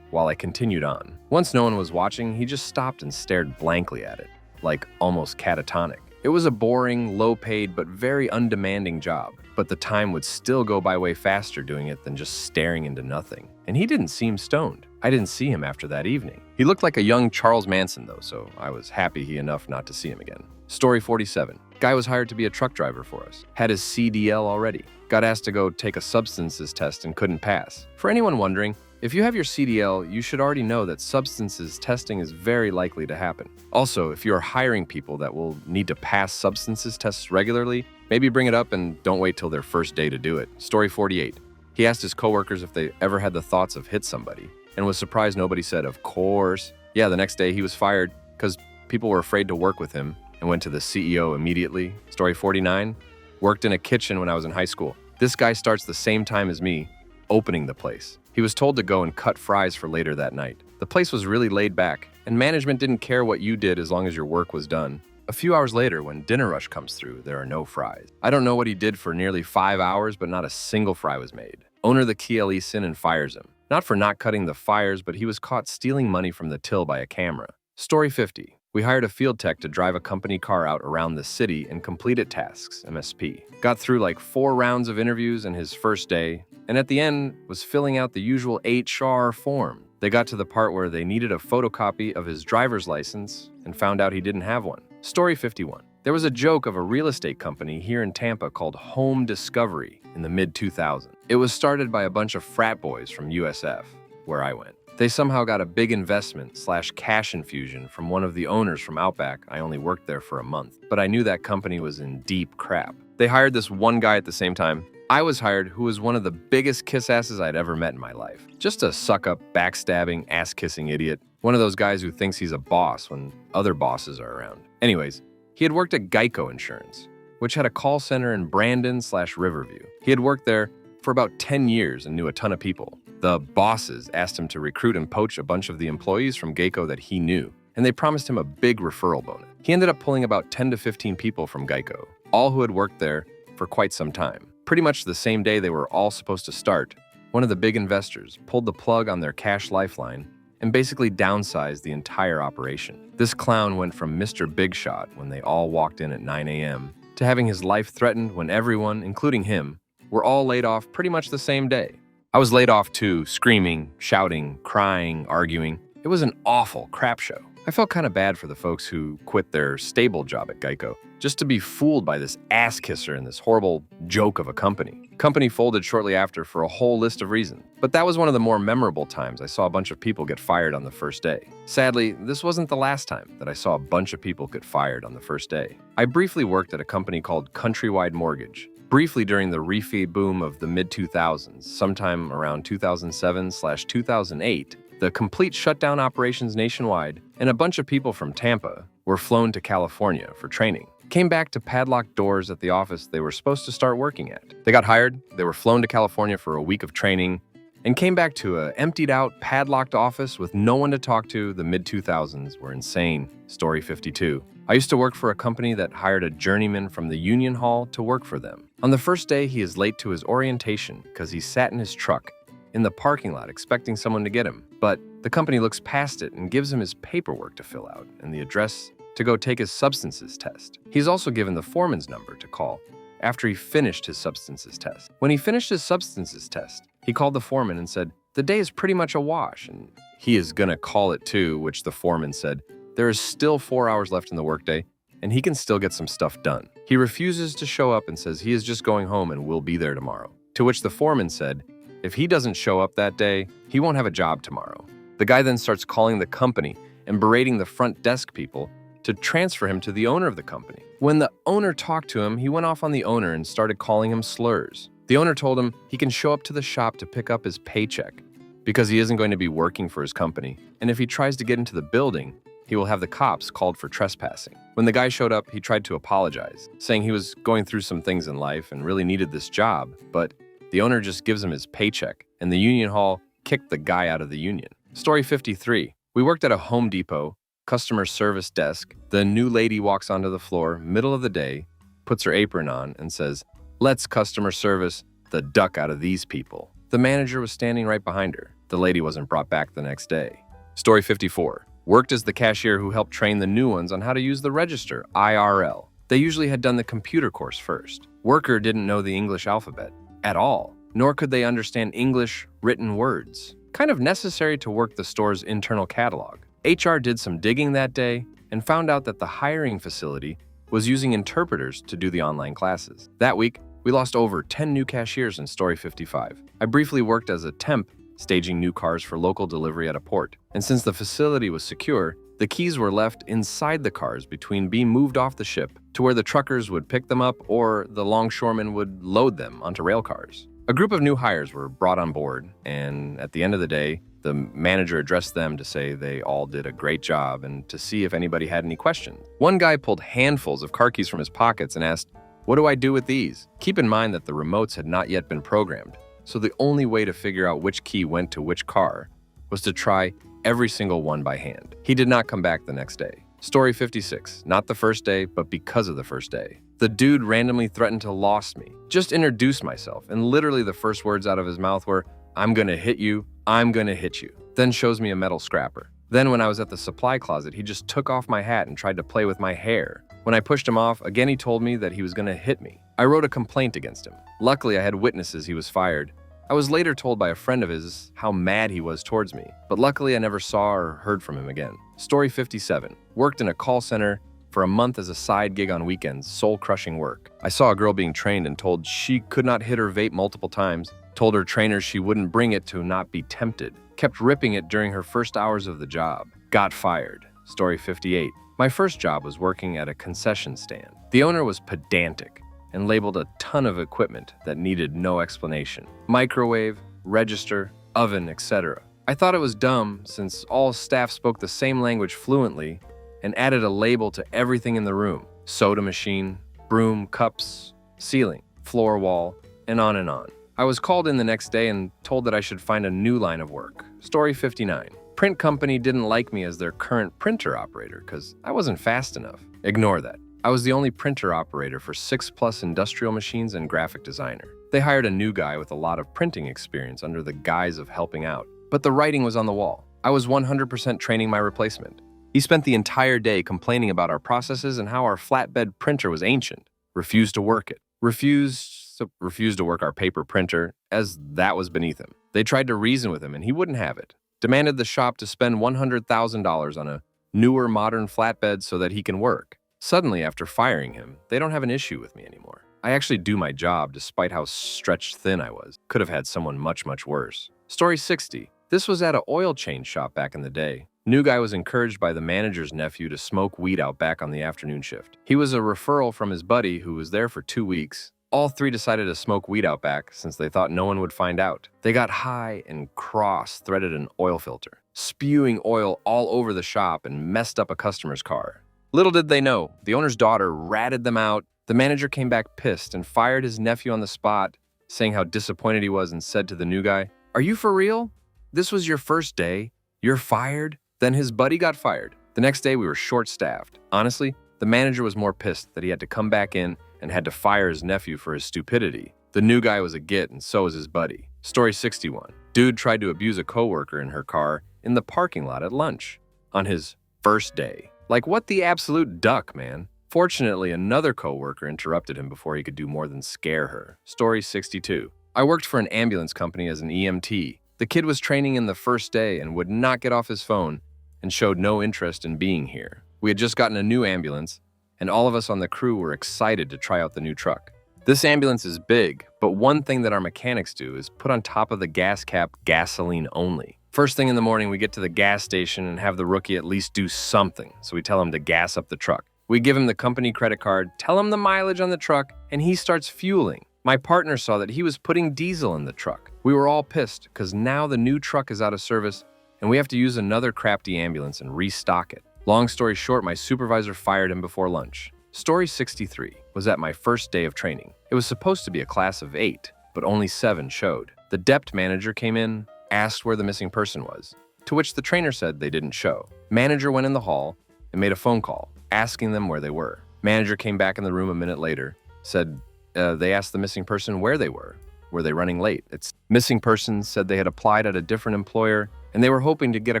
while I continued on. Once no one was watching, he just stopped and stared blankly at it, like almost catatonic. It was a boring, low-paid, but very undemanding job, but the time would still go by way faster doing it than just staring into nothing. And he didn't seem stoned. I didn't see him after that evening. He looked like a young Charles Manson though, so I was happy enough not to see him again. Story 47. Guy was hired to be a truck driver for us. Had his CDL already. Got asked to go take a substances test and couldn't pass. For anyone wondering, if you have your CDL, you should already know that substances testing is very likely to happen. Also, if you are hiring people that will need to pass substances tests regularly, maybe bring it up and don't wait till their first day to do it. Story 48. He asked his coworkers if they ever had the thoughts of hit somebody and was surprised nobody said, of course. Yeah, the next day he was fired because people were afraid to work with him and went to the CEO immediately. Story 49. Worked in a kitchen when I was in high school. This guy starts the same time as me, opening the place. He was told to go and cut fries for later that night. The place was really laid back, and management didn't care what you did as long as your work was done. A few hours later, when dinner rush comes through, there are no fries. I don't know what he did for nearly 5 hours, but not a single fry was made. Owner the Kielisen in and fires him. Not for not cutting the fires, but he was caught stealing money from the till by a camera. Story 50. We hired a field tech to drive a company car out around the city and completed tasks, MSP. Got through like 4 rounds of interviews in his first day, and at the end was filling out the usual HR form. They got to the part where they needed a photocopy of his driver's license and found out he didn't have one. Story 51. There was a joke of a real estate company here in Tampa called Home Discovery in the mid-2000s. It was started by a bunch of frat boys from USF, where I went. They somehow got a big investment/cash infusion from one of the owners from Outback. I only worked there for a month, but I knew that company was in deep crap. They hired this one guy at the same time. I was hired, who was one of the biggest kiss asses I'd ever met in my life. Just a suck-up, backstabbing, ass-kissing idiot. One of those guys who thinks he's a boss when other bosses are around. Anyways, he had worked at Geico Insurance, which had a call center in Brandon/Riverview. He had worked there for about 10 years and knew a ton of people. The bosses asked him to recruit and poach a bunch of the employees from Geico that he knew, and they promised him a big referral bonus. He ended up pulling about 10 to 15 people from Geico, all who had worked there for quite some time. Pretty much the same day they were all supposed to start, one of the big investors pulled the plug on their cash lifeline and basically downsized the entire operation. This clown went from Mr. Big Shot when they all walked in at 9 a.m. to having his life threatened when everyone, including him, were all laid off pretty much the same day. I was laid off too, screaming, shouting, crying, arguing. It was an awful crap show. I felt kind of bad for the folks who quit their stable job at Geico just to be fooled by this ass kisser and this horrible joke of a company. Company folded shortly after for a whole list of reasons. But that was one of the more memorable times I saw a bunch of people get fired on the first day. Sadly, this wasn't the last time that I saw a bunch of people get fired on the first day. I briefly worked at a company called Countrywide Mortgage. Briefly during the refi boom of the mid-2000s, sometime around 2007/2008, the complete shutdown operations nationwide, and a bunch of people from Tampa were flown to California for training. Came back to padlocked doors at the office they were supposed to start working at. They got hired, they were flown to California for a week of training, and came back to a emptied-out, padlocked office with no one to talk to. The mid-2000s were insane. Story 52. I used to work for a company that hired a journeyman from the union hall to work for them. On the first day, he is late to his orientation because he sat in his truck in the parking lot expecting someone to get him. But the company looks past it and gives him his paperwork to fill out and the address to go take his substances test. He's also given the foreman's number to call after he finished his substances test. When he finished his substances test, he called the foreman and said, "The day is pretty much a wash," and he is gonna call it too, which the foreman said, "There is still 4 hours left in the workday, and he can still get some stuff done." He refuses to show up and says he is just going home and will be there tomorrow. To which the foreman said, if he doesn't show up that day, he won't have a job tomorrow. The guy then starts calling the company and berating the front desk people to transfer him to the owner of the company. When the owner talked to him, he went off on the owner and started calling him slurs. The owner told him he can show up to the shop to pick up his paycheck because he isn't going to be working for his company, and if he tries to get into the building, he will have the cops called for trespassing. When the guy showed up, he tried to apologize, saying he was going through some things in life and really needed this job, but the owner just gives him his paycheck, and the union hall kicked the guy out of the union. Story 53. We worked at a Home Depot customer service desk. The new lady walks onto the floor, middle of the day, puts her apron on, and says, "Let's customer service the duck out of these people." The manager was standing right behind her. The lady wasn't brought back the next day. Story 54. Worked as the cashier who helped train the new ones on how to use the register, IRL. They usually had done the computer course first. Worker didn't know the English alphabet at all, nor could they understand English written words. Kind of necessary to work the store's internal catalog. HR did some digging that day and found out that the hiring facility was using interpreters to do the online classes. That week, we lost over 10 new cashiers in Story 55. I briefly worked as a temp, staging new cars for local delivery at a port. And since the facility was secure, the keys were left inside the cars between being moved off the ship to where the truckers would pick them up or the longshoremen would load them onto rail cars. A group of new hires were brought on board, and at the end of the day, the manager addressed them to say they all did a great job and to see if anybody had any questions. One guy pulled handfuls of car keys from his pockets and asked, "What do I do with these?" Keep in mind that the remotes had not yet been programmed, so the only way to figure out which key went to which car was to try every single one by hand. He did not come back the next day. Story 56. Not the first day, but because of the first day. The dude randomly threatened to lost me. Just introduced myself, and literally the first words out of his mouth were, "I'm gonna hit you, I'm gonna hit you." Then shows me a metal scrapper. Then when I was at the supply closet, he just took off my hat and tried to play with my hair. When I pushed him off, again he told me that he was gonna hit me. I wrote a complaint against him. Luckily, I had witnesses he was fired. I was later told by a friend of his how mad he was towards me, but luckily I never saw or heard from him again. Story 57. Worked in a call center for a month as a side gig on weekends, soul-crushing work. I saw a girl being trained and told she could not hit her vape multiple times, told her trainers she wouldn't bring it to not be tempted, kept ripping it during her first hours of the job, got fired. Story 58. My first job was working at a concession stand. The owner was pedantic and labeled a ton of equipment that needed no explanation. Microwave, register, oven, etc. I thought it was dumb since all staff spoke the same language fluently and added a label to everything in the room. Soda machine, broom, cups, ceiling, floor, wall, and on and on. I was called in the next day and told that I should find a new line of work. Story 59. Print company didn't like me as their current printer operator because I wasn't fast enough. Ignore that. I was the only printer operator for 6+ industrial machines and graphic designer. They hired a new guy with a lot of printing experience under the guise of helping out, but the writing was on the wall. I was 100% training my replacement. He spent the entire day complaining about our processes and how our flatbed printer was ancient, refused to work it, refused to work our paper printer, as that was beneath him. They tried to reason with him and he wouldn't have it. Demanded the shop to spend $100,000 on a newer modern flatbed so that he can work. Suddenly, after firing him, they don't have an issue with me anymore. I actually do my job despite how stretched thin I was. Could have had someone much, much worse. Story 60. This was at an oil change shop back in the day. New guy was encouraged by the manager's nephew to smoke weed out back on the afternoon shift. He was a referral from his buddy who was there for 2 weeks. All three decided to smoke weed out back since they thought no one would find out. They got high and cross-threaded an oil filter, spewing oil all over the shop and messed up a customer's car. Little did they know, the owner's daughter ratted them out. The manager came back pissed and fired his nephew on the spot, saying how disappointed he was and said to the new guy, Are you for real? This was your first day? You're fired? Then his buddy got fired. The next day, we were short-staffed. Honestly, the manager was more pissed that he had to come back in and had to fire his nephew for his stupidity. The new guy was a git, and so was his buddy. Story 61. Dude tried to abuse a coworker in her car in the parking lot at lunch on his first day. Like, what the absolute duck, man? Fortunately, another coworker interrupted him before he could do more than scare her. Story 62. I worked for an ambulance company as an EMT. The kid was training in the first day and would not get off his phone and showed no interest in being here. We had just gotten a new ambulance, and all of us on the crew were excited to try out the new truck. This ambulance is big, but one thing that our mechanics do is put on top of the gas cap gasoline only. First thing in the morning, we get to the gas station and have the rookie at least do something, so we tell him to gas up the truck. We give him the company credit card, tell him the mileage on the truck, and he starts fueling. My partner saw that he was putting diesel in the truck. We were all pissed because now the new truck is out of service and we have to use another crafty ambulance and restock it. Long story short, my supervisor fired him before lunch. Story 63 was at my first day of training. It was supposed to be a class of 8, but only 7 showed. The dept manager came in, asked where the missing person was, to which the trainer said they didn't show. Manager went in the hall and made a phone call, asking them where they were. Manager came back in the room a minute later, said they asked the missing person where they were. Were they running late? Missing person said they had applied at a different employer and they were hoping to get a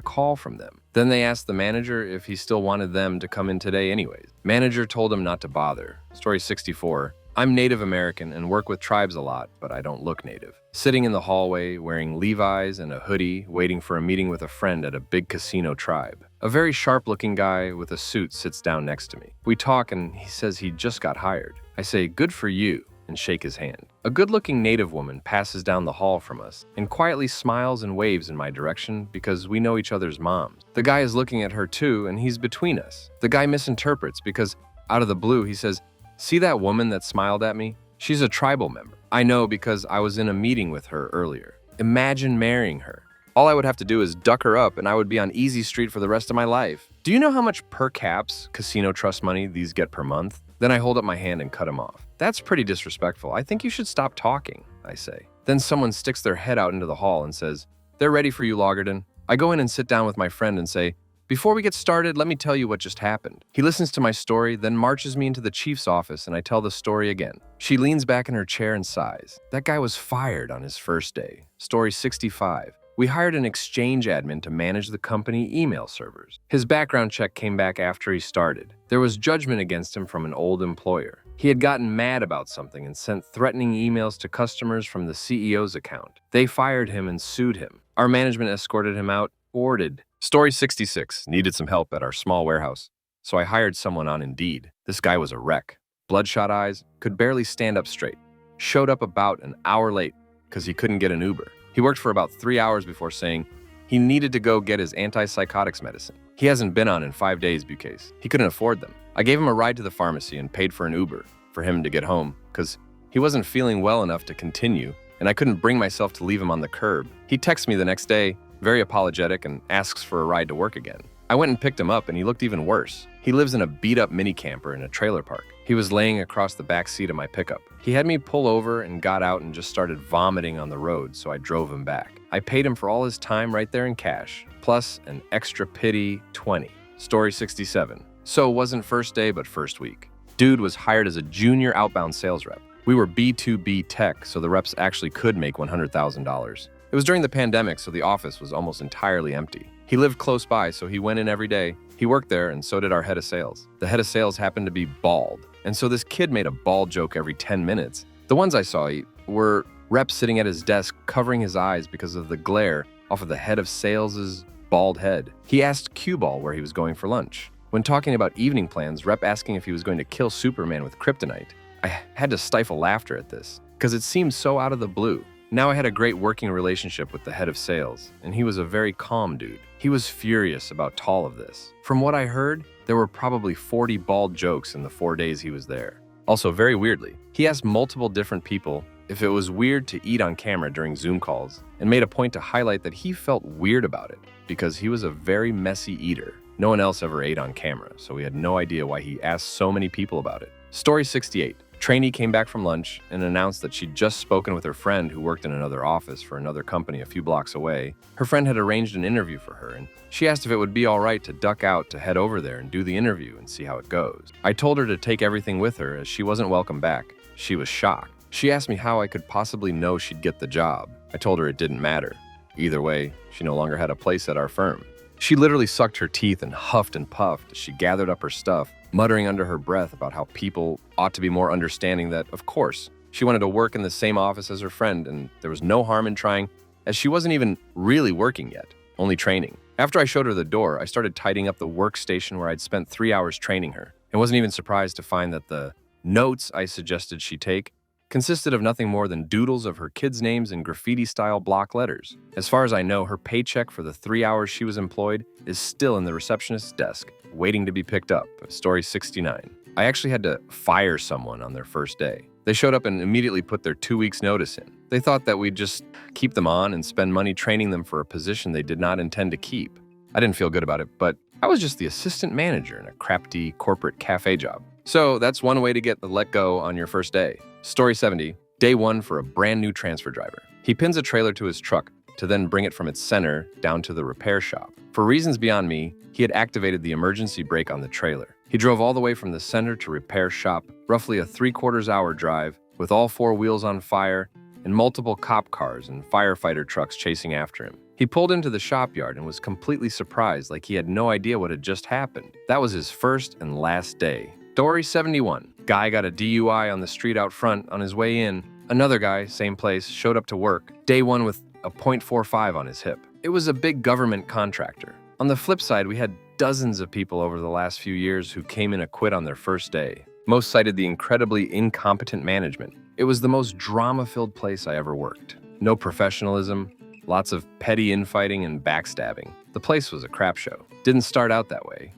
call from them. Then they asked the manager if he still wanted them to come in today anyways. Manager told him not to bother. Story 64. I'm Native American and work with tribes a lot, but I don't look Native. Sitting in the hallway, wearing Levi's and a hoodie, waiting for a meeting with a friend at a big casino tribe. A very sharp-looking guy with a suit sits down next to me. We talk and he says he just got hired. I say, good for you, and shake his hand. A good-looking Native woman passes down the hall from us and quietly smiles and waves in my direction because we know each other's moms. The guy is looking at her too, and he's between us. The guy misinterprets because, out of the blue, he says, see that woman that smiled at me? She's a tribal member. I know because I was in a meeting with her earlier. Imagine marrying her. All I would have to do is duck her up and I would be on easy street for the rest of my life. Do you know how much per caps casino trust money these get per month? Then I hold up my hand and cut him off. That's pretty disrespectful. I think you should stop talking, I say. Then someone sticks their head out into the hall and says, they're ready for you, Logerton. I go in and sit down with my friend and say, before we get started, let me tell you what just happened. He listens to my story, then marches me into the chief's office and I tell the story again. She leans back in her chair and sighs. That guy was fired on his first day. Story 65. We hired an exchange admin to manage the company email servers. His background check came back after he started. There was judgment against him from an old employer. He had gotten mad about something and sent threatening emails to customers from the CEO's account. They fired him and sued him. Our management escorted him out, boarded. Story 66. Needed some help at our small warehouse, so I hired someone on Indeed. This guy was a wreck. Bloodshot eyes, could barely stand up straight. Showed up about an hour late because he couldn't get an Uber. He worked for about 3 hours before saying he needed to go get his antipsychotics medicine. He hasn't been on in 5 days, Bukase. He couldn't afford them. I gave him a ride to the pharmacy and paid for an Uber for him to get home because he wasn't feeling well enough to continue and I couldn't bring myself to leave him on the curb. He texts me the next day, very apologetic, and asks for a ride to work again. I went and picked him up and he looked even worse. He lives in a beat-up mini camper in a trailer park. He was laying across the back seat of my pickup. He had me pull over and got out and just started vomiting on the road, so I drove him back. I paid him for all his time right there in cash, plus an extra pity 20. Story 67. So it wasn't first day, but first week. Dude was hired as a junior outbound sales rep. We were B2B tech, so the reps actually could make $100,000. It was during the pandemic, so the office was almost entirely empty. He lived close by, so he went in every day. He worked there, and so did our head of sales. The head of sales happened to be bald, and so this kid made a bald joke every 10 minutes. The ones I saw were reps sitting at his desk covering his eyes because of the glare off of the head of sales' bald head. He asked Q-Ball where he was going for lunch. When talking about evening plans, rep asking if he was going to kill Superman with kryptonite. I had to stifle laughter at this, because it seemed so out of the blue. Now I had a great working relationship with the head of sales, and he was a very calm dude. He was furious about all of this. From what I heard, there were probably 40 bald jokes in the 4 days he was there. Also, very weirdly, he asked multiple different people if it was weird to eat on camera during Zoom calls, and made a point to highlight that he felt weird about it because he was a very messy eater. No one else ever ate on camera, so we had no idea why he asked so many people about it. Story 68. Trainee came back from lunch and announced that she'd just spoken with her friend who worked in another office for another company a few blocks away. Her friend had arranged an interview for her, and she asked if it would be all right to duck out to head over there and do the interview and see how it goes. I told her to take everything with her as she wasn't welcome back. She was shocked. She asked me how I could possibly know she'd get the job. I told her it didn't matter. Either way, she no longer had a place at our firm. She literally sucked her teeth and huffed and puffed as she gathered up her stuff, muttering under her breath about how people ought to be more understanding that, of course, she wanted to work in the same office as her friend and there was no harm in trying, as she wasn't even really working yet, only training. After I showed her the door, I started tidying up the workstation where I'd spent 3 hours training her, and wasn't even surprised to find that the notes I suggested she take consisted of nothing more than doodles of her kids' names in graffiti-style block letters. As far as I know, her paycheck for the 3 hours she was employed is still in the receptionist's desk, waiting to be picked up. Story 69. I actually had to fire someone on their first day. They showed up and immediately put their 2 weeks notice in. They thought that we'd just keep them on and spend money training them for a position they did not intend to keep. I didn't feel good about it, but I was just the assistant manager in a crafty corporate cafe job. So that's one way to get the let go on your first day. Story 70. Day 1 for a brand new transfer driver. He pins a trailer to his truck to then bring it from its center down to the repair shop. For reasons beyond me, he had activated the emergency brake on the trailer. He drove all the way from the center to repair shop, roughly a 3/4 hour drive, with all 4 wheels on fire and multiple cop cars and firefighter trucks chasing after him. He pulled into the shop yard and was completely surprised, like he had no idea what had just happened. That was his first and last day. Story 71. Guy got a DUI on the street out front on his way in. Another guy, same place, showed up to work. Day 1 with a .45 on his hip. It was a big government contractor. On the flip side, we had dozens of people over the last few years who came in a quit on their first day. Most cited the incredibly incompetent management. It was the most drama-filled place I ever worked. No professionalism, lots of petty infighting and backstabbing. The place was a crap show. Didn't start out that way.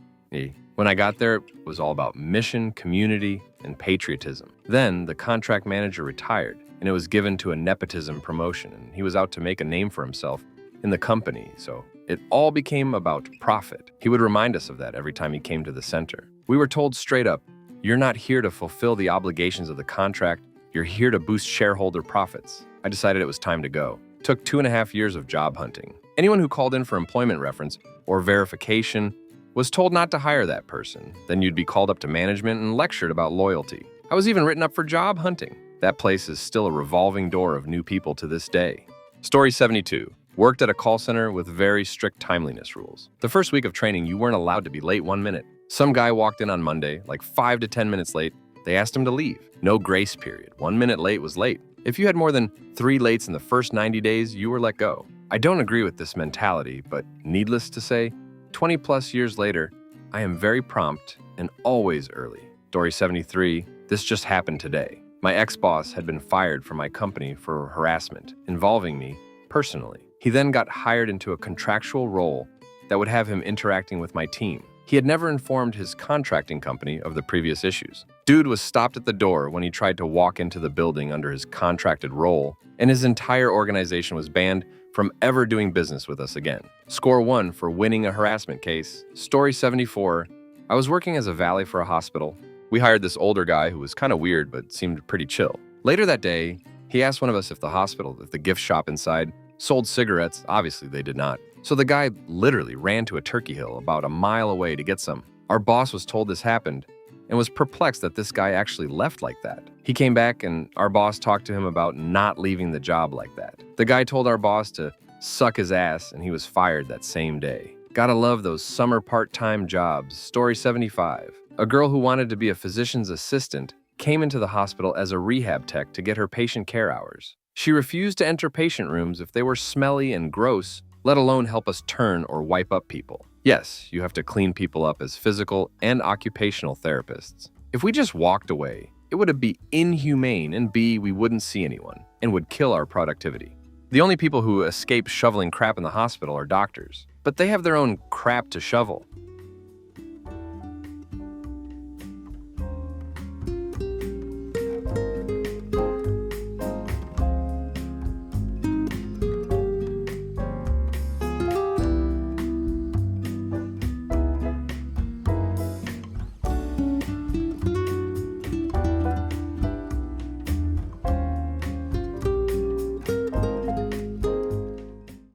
When I got there, it was all about mission, community, and patriotism. Then the contract manager retired, and it was given to a nepotism promotion, and he was out to make a name for himself in the company, so it all became about profit. He would remind us of that every time he came to the center. We were told straight up, you're not here to fulfill the obligations of the contract, you're here to boost shareholder profits. I decided it was time to go. Took 2.5 years of job hunting. Anyone who called in for employment reference or verification was told not to hire that person. Then you'd be called up to management and lectured about loyalty. I was even written up for job hunting. That place is still a revolving door of new people to this day. Story 72. Worked at a call center with very strict timeliness rules. The first week of training, you weren't allowed to be late 1 minute. Some guy walked in on Monday, like 5 to 10 minutes late. They asked him to leave. No grace period. 1 minute late was late. If you had more than 3 lates in the first 90 days, you were let go. I don't agree with this mentality, but needless to say, 20 plus years later, I am very prompt and always early. Story 73. This just happened today. My ex-boss had been fired from my company for harassment involving me personally. He then got hired into a contractual role that would have him interacting with my team. He had never informed his contracting company of the previous issues. Dude was stopped at the door when he tried to walk into the building under his contracted role, and his entire organization was banned from ever doing business with us again. Score 1 for winning a harassment case. Story 74. I was working as a valet for a hospital. We hired this older guy who was kind of weird but seemed pretty chill. Later that day, he asked one of us if the gift shop inside, sold cigarettes. Obviously, they did not. So the guy literally ran to a turkey hill about a mile away to get some. Our boss was told this happened and was perplexed that this guy actually left like that. He came back and our boss talked to him about not leaving the job like that. The guy told our boss to suck his ass and he was fired that same day. Gotta love those summer part-time jobs. Story 75. A girl who wanted to be a physician's assistant came into the hospital as a rehab tech to get her patient care hours. She refused to enter patient rooms if they were smelly and gross, let alone help us turn or wipe up people. Yes, you have to clean people up as physical and occupational therapists. If we just walked away, it would be inhumane, and B, we wouldn't see anyone and would kill our productivity. The only people who escape shoveling crap in the hospital are doctors, but they have their own crap to shovel.